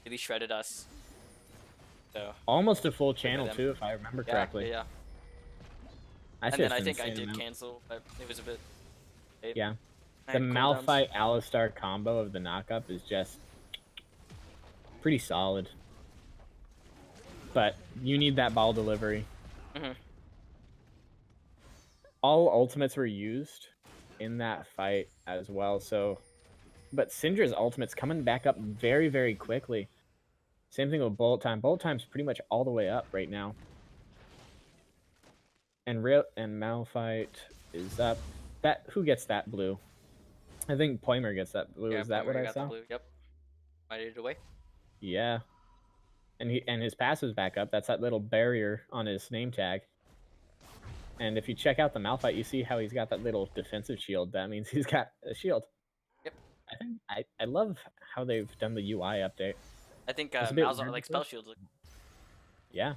Really shredded us. So almost a full channel too, if I remember correctly. Yeah. And then I think I did cancel, but it was a bit. Yeah. The Malphite Alistar combo of the knockup is just pretty solid. But you need that ball delivery. All ultimates were used in that fight as well, so... But Syndra's ultimate's coming back up very, very quickly. Same thing with bullet time. Bullet time's pretty much all the way up right now. And Malphite is up. Who gets that blue? I think Poimer gets that blue. Yeah, is that Poimer what I got saw? The blue. Yep. Mighted it away. Yeah. And his passive's back up. That's that little barrier on his name tag. And if you check out the Malphite, you see how he's got that little defensive shield. That means he's got a shield. Yep. I love how they've done the UI update. I think Malzahar like spell shields. Yeah.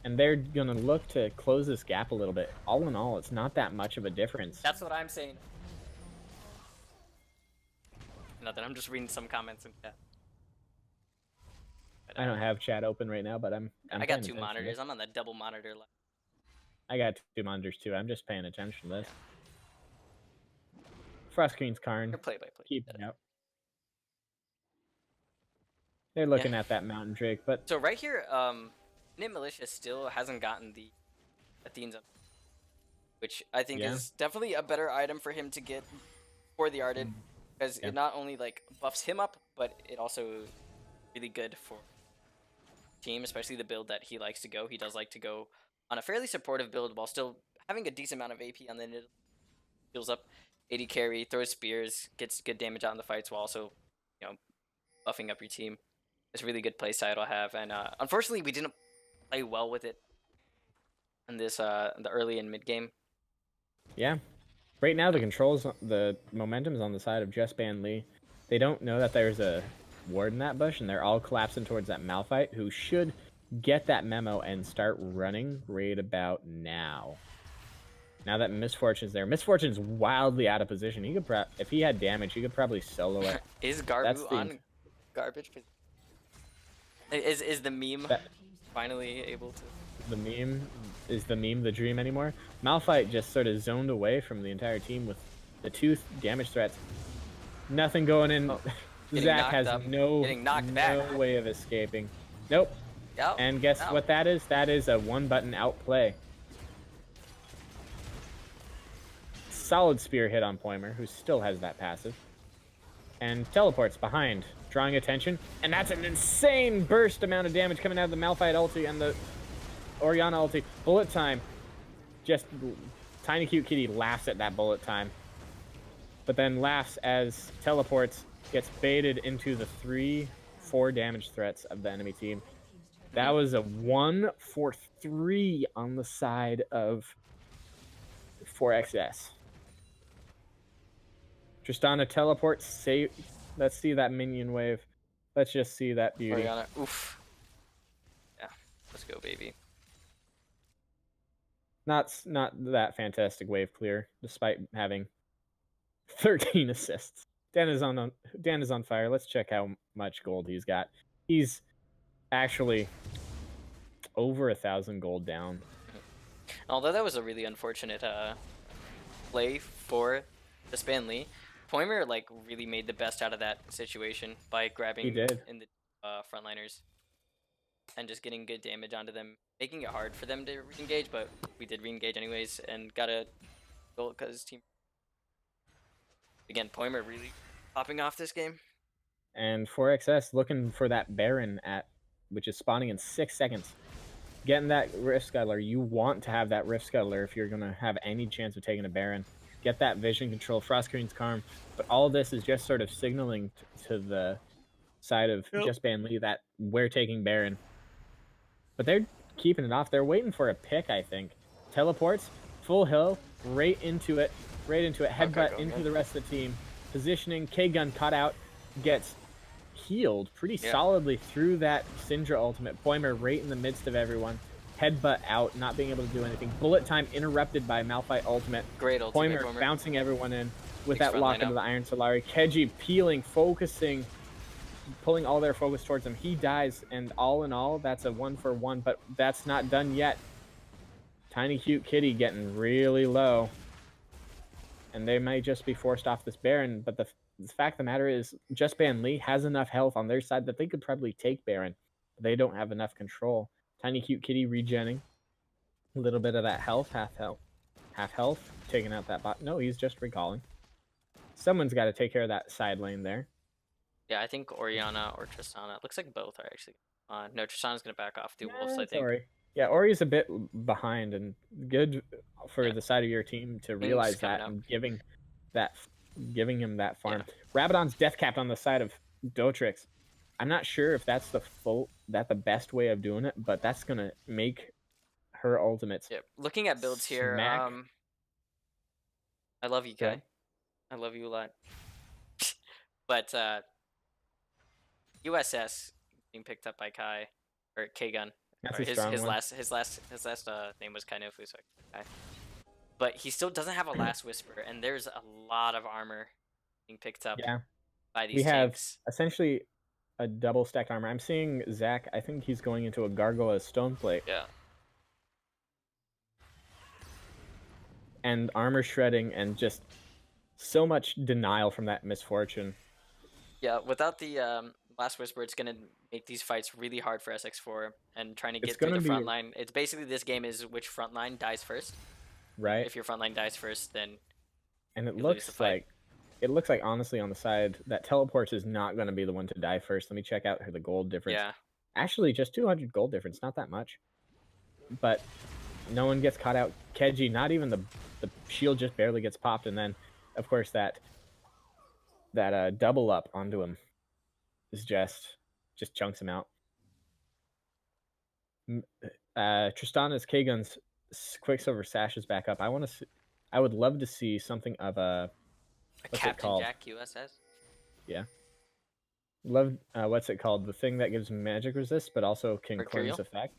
And they're gonna look to close this gap a little bit. All in all, it's not that much of a difference. That's what I'm saying. Nothing. I'm just reading some comments in chat. I don't have chat open right now, but I got 2 monitors. I'm on the double monitor level. I got 2 monitors too. I'm just paying attention to this. Frost Queen's Karn. Play. Keep it out. They're looking at that Mountain Drake, but so right here, Nit Militia still hasn't gotten the Athene's up, which I think is definitely a better item for him to get for the Ardent, because it not only like buffs him up, but it also really good for team, especially the build that he likes to go. He does like to go on a fairly supportive build while still having a decent amount of AP on the Nit. Heals up 80 carry, throws spears, gets good damage out in the fights while also, buffing up your team. It's a really good play style to have, and unfortunately we didn't play well with it in this the early and mid game. Yeah. Right now the momentum's on the side of Just Ban Lee. They don't know that there's a ward in that bush, and they're all collapsing towards that Malphite, who should get that memo and start running right about now. Now that Misfortune's there. Misfortune's wildly out of position. He could if he had damage, he could probably solo it. Is Garbu on garbage? Is the meme finally able to... The meme? Is the meme the dream anymore? Malphite just sort of zoned away from the entire team with the 2 damage threats. Nothing going in. Zach has no way of escaping. Nope. Yep. And guess what that is? That is a 1-button outplay. Solid spear hit on Poimer, who still has that passive. And teleports behind, drawing attention. And that's an insane burst amount of damage coming out of the Malphite ulti and the Orianna ulti. Bullet time. Just Tiny Cute Kitty laughs at that bullet time. But then laughs as teleports gets baited into the 3-4 damage threats of the enemy team. That was a 1-for-3 on the side of 4XS. Tristana teleports. Save. Let's see that minion wave. Let's just see that beauty. Orianna. Oof. Yeah. Let's go, baby. Not that fantastic wave clear, despite having 13 assists. Dan is on fire. Let's check how much gold he's got. He's actually over 1,000 gold down. Although that was a really unfortunate play for the Span Lee, Poimer like really made the best out of that situation by grabbing in the frontliners and just getting good damage onto them, making it hard for them to re-engage, but we did re-engage anyways and got a goal because team. Again, Poimer really popping off this game. And 4XS looking for that Baron which is spawning in 6 seconds. Getting that Rift Scuttler. You want to have that Rift Scuttler if you're going to have any chance of taking a Baron. Get that vision control, Frost Queen's Karm. But all of this is just sort of signaling to the side of Just Ban Lee that we're taking Baron. But they're keeping it off. They're waiting for a pick, I think. Teleports, full hill, right into it. Headbutt into the rest of the team. Positioning, K-Gun caught out, gets healed pretty solidly through that Syndra ultimate. Poimer right in the midst of everyone. Headbutt out, not being able to do anything. Bullet time interrupted by Malphite ultimate. Great ultimate. Poimer bouncing everyone in with that lock into the Iron Solari. Keji peeling, focusing, pulling all their focus towards him. He dies, and all in all, that's a 1-for-1, but that's not done yet. Tiny Cute Kitty getting really low. And they may just be forced off this Baron, but the fact of the matter is Just Ban Lee has enough health on their side that they could probably take Baron. But they don't have enough control. Tiny Cute Kitty regenning. A little bit of that health, half health, taking out that bot. No, he's just recalling. Someone's got to take care of that side lane there. Yeah, I think Orianna or Tristana. It looks like both are actually. No, Tristana's going to back off. Wolves, I think. Ori. Yeah, Ori's a bit behind, and good for the side of your team to realize that and giving him that farm. Yeah. Rabadon's death capped on the side of Dotrix. I'm not sure if that's the best way of doing it, but that's gonna make her ultimates. Yeah. Looking at builds here, I love you, Kai. I love you a lot. But USS being picked up by Kai or K-Gun. His last name was Kainofu, so but he still doesn't have a last whisper, and there's a lot of armor being picked up by these tanks. Have essentially a double stacked armor. I'm seeing Zach, I think he's going into a Gargoyle Stoneplate. Yeah. And armor shredding and just so much denial from that misfortune. Yeah, without the last whisper, it's going to make these fights really hard for SX4 and trying to get through the front line. It's basically, this game is which front line dies first. Right. If your front line dies first, then it looks like honestly on the side that teleports is not going to be the one to die first. Let me check out the gold difference. Yeah. Actually, just 200 gold difference, not that much. But no one gets caught out. Keji, not even the shield just barely gets popped, and then of course that double up onto him is just chunks him out. Tristana's K-Gun's Quicksilver Sash is back up. I would love to see something of a Captain Jack USS. Yeah. Love what's it called? The thing that gives magic resist, but also can cleanse effect.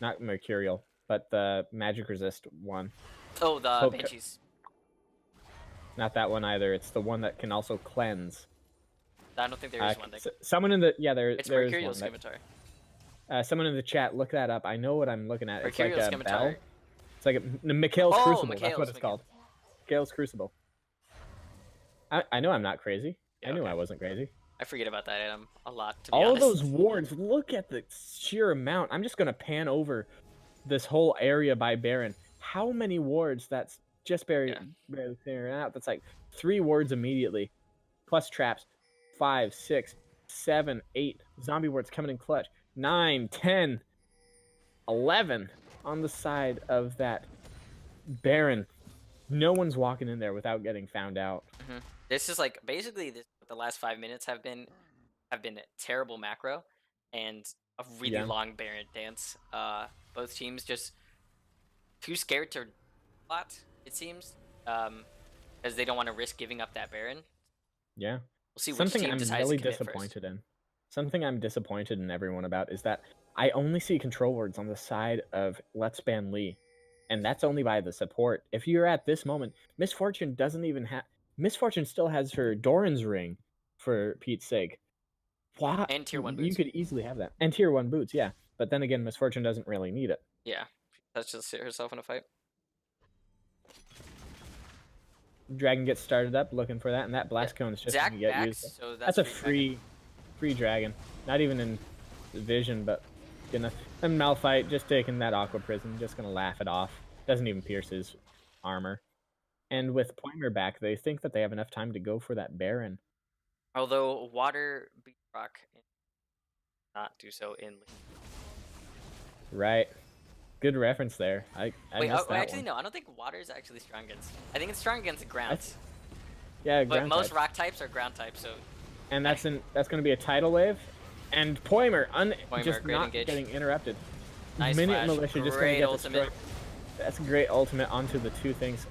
Not Mercurial, but the magic resist one. Oh, the Banshees. Not that one either. It's the one that can also cleanse. I don't think there is one. Someone in the it's Mercurial Scimitar. Someone in the chat, look that up. I know what I'm looking at. Mercurial it's like a bell. It's like Mikhail's Crucible. That's what it's called. Mikhail's Crucible. I know I'm not crazy. I knew I wasn't crazy. I forget about that item a lot, to be honest. All those wards, look at the sheer amount. I'm just going to pan over this whole area by Baron. How many wards that's just barely clearing out? That's like 3 wards immediately. Plus traps. 5, 6, 7, 8. Zombie wards coming in clutch. 9, 10, 11 on the side of that Baron. No one's walking in there without getting found out. Mm-hmm. This is like basically the last 5 minutes have been terrible macro, and a really long Baron dance. Both teams just too scared to lot, it seems, because they don't want to risk giving up that Baron. Yeah. We'll see which Something team I'm decides really to commit disappointed first. in. Something I'm disappointed in everyone about is that I only see control words on the side of Let's Ban Lee. And that's only by the support. If you're at this moment, Miss Fortune doesn't even have... Miss Fortune still has her Doran's ring, for Pete's sake. Why? And tier 1 boots. You could easily have that. And tier 1 boots, yeah. But then again, Miss Fortune doesn't really need it. Yeah. That's just herself in a fight. Dragon gets started up, looking for that, and that blast cone is just going to get used. So that's a free dragon. Not even in vision, but gonna... And Malphite just taking that Aqua Prism, just going to laugh it off. Doesn't even pierce his armor. And with Poimer back, they think that they have enough time to go for that Baron. Although Water beat Rock not do so in League. Right. Good reference there. I Wait, actually, no. I don't think Water is actually strong against... I think it's strong against grounds. Yeah, but most rock types are ground types, so... And that's going to be a tidal wave. And Poimer, just not engage. getting interrupted. Nice Minute flash. Militia just going to get destroyed. That's a great ultimate onto the two things.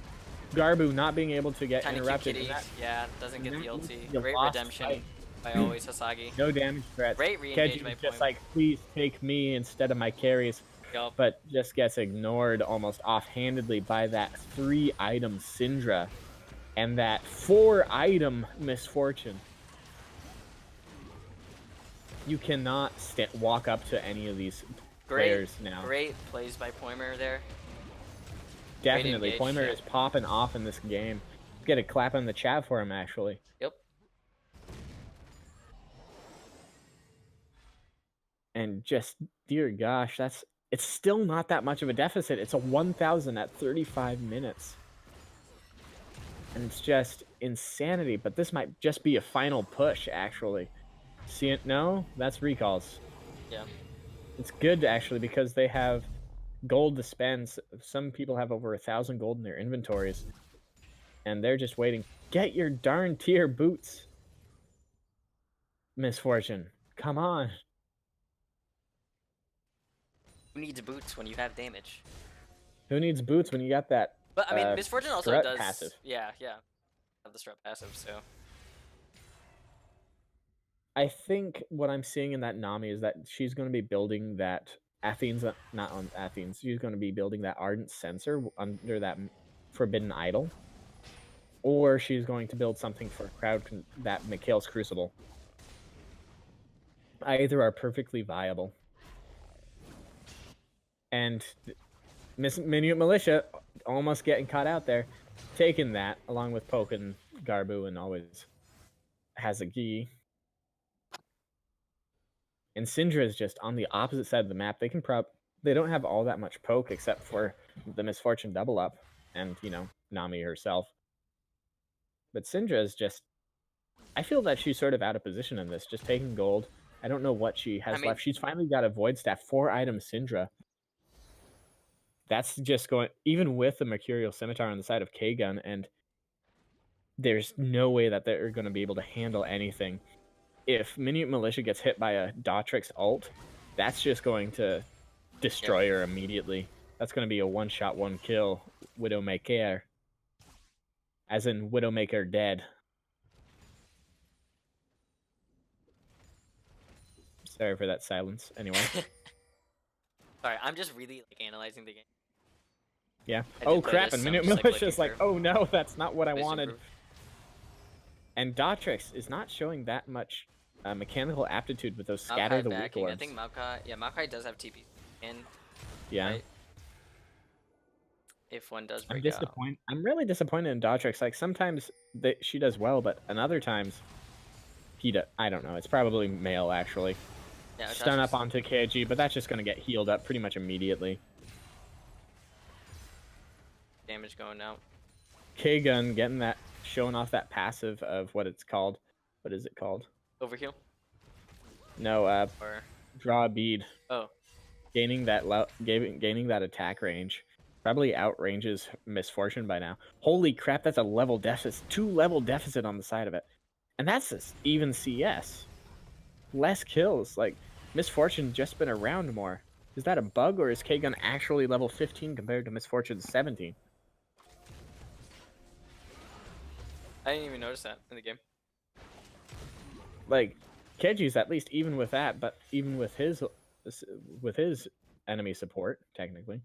Garbu not being able to get interrupted. Yeah, doesn't get the ulti. Great redemption by always Hasagi. No damage threats. Great re-engage by just like, please take me instead of my carries. Yep. But just gets ignored almost offhandedly by that 3-item Syndra and that 4-item Misfortune. You cannot walk up to any of these players now. Great plays by Poimer there. Definitely. Poimer is popping off in this game. Get a clap in the chat for him, actually. Yep. And just, dear gosh, it's still not that much of a deficit. It's a 1,000 at 35 minutes. And it's just insanity. But this might just be a final push, actually. See it? No? That's recalls. Yeah. It's good, actually, because they have gold to spend. Some people have over 1,000 gold in their inventories. And they're just waiting. Get your darn tier boots. Misfortune. Come on. Who needs boots when you have damage? Who needs boots when you got that? But I mean, Misfortune also does passive. Yeah. Have the strut passive, so. I think what I'm seeing in that Nami is that she's going to be building that Athene's, not on Athene's. She's going to be building that Ardent Sensor under that Forbidden Idol, or she's going to build something for crowd that Mikhail's Crucible. Either are perfectly viable. And Minute Militia almost getting caught out there, taking that along with Poke and Garbu, and always has a Gi. And Syndra is just on the opposite side of the map. They don't have all that much Poke except for the Misfortune double up and, you know, Nami herself. But Syndra is just... I feel that she's sort of out of position in this, just taking gold. I don't know what she has left. She's finally got a Void Staff, 4-item Syndra. That's just going... Even with the Mercurial Scimitar on the side of K-Gun, and there's no way that they're going to be able to handle anything. If Minute Militia gets hit by a Datrix ult, that's just going to destroy her immediately. That's going to be a one-shot, one-kill Widowmaker. As in Widowmaker dead. Sorry for that silence. Anyway. Sorry, I'm just really analyzing the game. Yeah. Oh crap! And Minute Militia's like, oh no, that's not what I wanted. And Datrix is not showing that much mechanical aptitude with those scatter the weak orbs. I think Maokai does have TP. Yeah. Right? If one does break out. I'm really disappointed in Datrix. Like, sometimes she does well, but in other times, I don't know. It's probably male, actually. Yeah, stun up onto KG, but that's just going to get healed up pretty much immediately. Damage going out. K-Gun getting that, showing off that passive of what it's called. What is it called? Overheal? No, draw a bead. Oh. Gaining that attack range. Probably outranges Misfortune by now. Holy crap, that's a level deficit. 2-level deficit on the side of it. And that's just even CS. Less kills. Like, Miss Fortune just been around more. Is that a bug, or is K-Gun actually level 15 compared to Miss Fortune's 17? I didn't even notice that in the game. Like, Keji's at least even with that, but even with his enemy support, technically.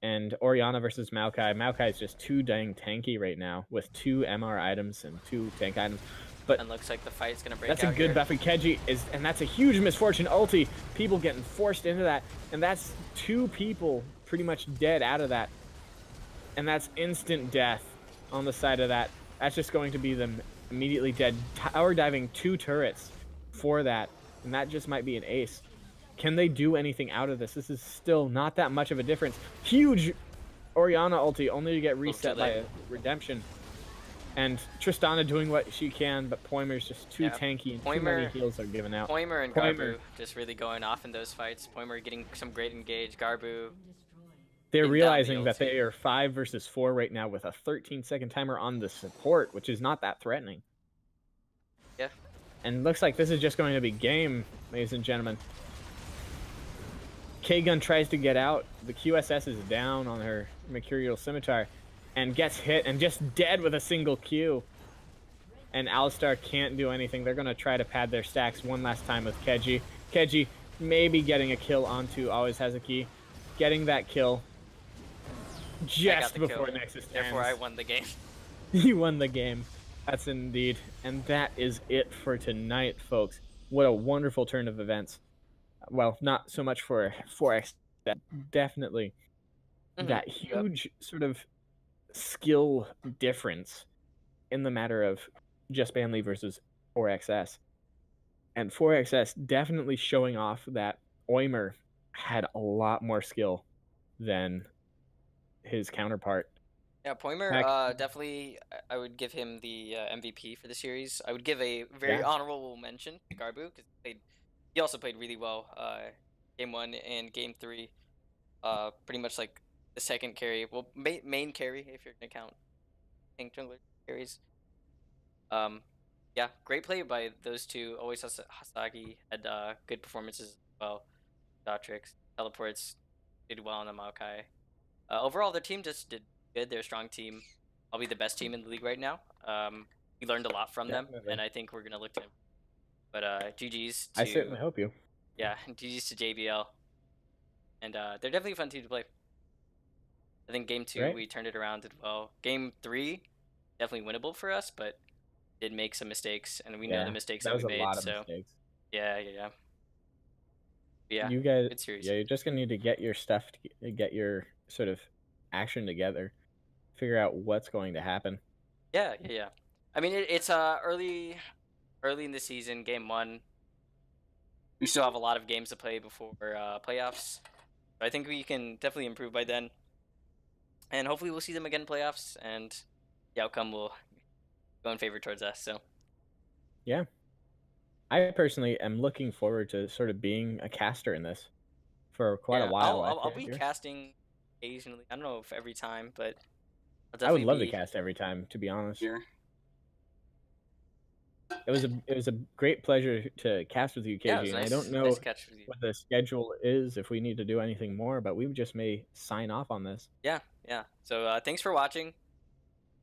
And Orianna versus Maokai. Maokai is just too dang tanky right now with 2 MR items and 2 tank items. But and looks like the fight's gonna break that's out a good here. buff. And Keji is, and that's a huge Miss Fortune ulti. People getting forced into that, and that's 2 people pretty much dead out of that. And that's instant death on the side of that. That's just going to be them immediately dead. Tower diving 2 turrets for that, and that just might be an ace. Can they do anything out of this? This is still not that much of a difference. Huge Orianna ulti, only to get reset by a redemption. And Tristana doing what she can, but Poimer's just too tanky, and too many heals are given out. Poimer and Garbu just really going off in those fights. Poimer getting some great engage. Garbu. They're realizing that they are 5 versus 4 right now with a 13-second timer on the support, which is not that threatening. Yeah. And looks like this is just going to be game, ladies and gentlemen. K-Gun tries to get out. The QSS is down on her Mercurial Scimitar and gets hit and just dead with a single Q. And Alistar can't do anything. They're going to try to pad their stacks one last time with Keji. Keji maybe getting a kill onto Always Has a Key. Getting that kill just before Nexus ends. Therefore, I won the game. You won the game. That's indeed. And that is it for tonight, folks. What a wonderful turn of events. Well, not so much for 4X, definitely that huge sort of skill difference in the matter of just Banley versus 4XS. And 4XS definitely showing off that Oimer had a lot more skill than his counterpart. Yeah, Poimer, definitely, I would give him the MVP for the series. I would give a very honorable mention to Garbu, because he also played really well game 1 and game 3. Pretty much like the second carry, well, main carry if you're gonna count tank jungler carries. Yeah, great play by those two. Always Hasagi had good performances as well. Dotrix, teleports, did well on the Maokai. Overall, their team just did good. They're a strong team. Probably the best team in the league right now. We learned a lot from them, and I think we're gonna look to. But GG's to. I certainly hope you. Yeah, GG's to JBL. And they're definitely a fun team to play. I think game 2 we turned it around, did well. Game 3 definitely winnable for us, but did make some mistakes, and we know the mistakes that we made. So yeah. You guys, you're just gonna need to get your stuff, get your sort of action together, figure out what's going to happen. Yeah. I mean, it's early in the season, game 1. We still have a lot of games to play before playoffs. So I think we can definitely improve by then, and hopefully we'll see them again in playoffs, and the outcome will go in favor towards us. So yeah, I personally am looking forward to sort of being a caster in this for quite a while. I'll be casting occasionally. I don't know if every time, but I would love to cast every time, to be honest. Yeah. It was a great pleasure to cast with you, KG. Yeah, it was and nice, I don't know what the schedule is, if we need to do anything more, but we just may sign off on this. Yeah. So thanks for watching.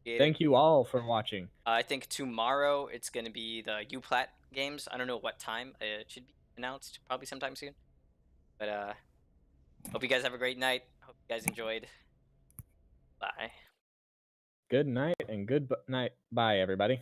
Thank you all for watching. I think tomorrow it's going to be the UPlat games. I don't know what time. It should be announced probably sometime soon. But hope you guys have a great night. Hope you guys enjoyed. Bye. Good night and good night. Bye, everybody.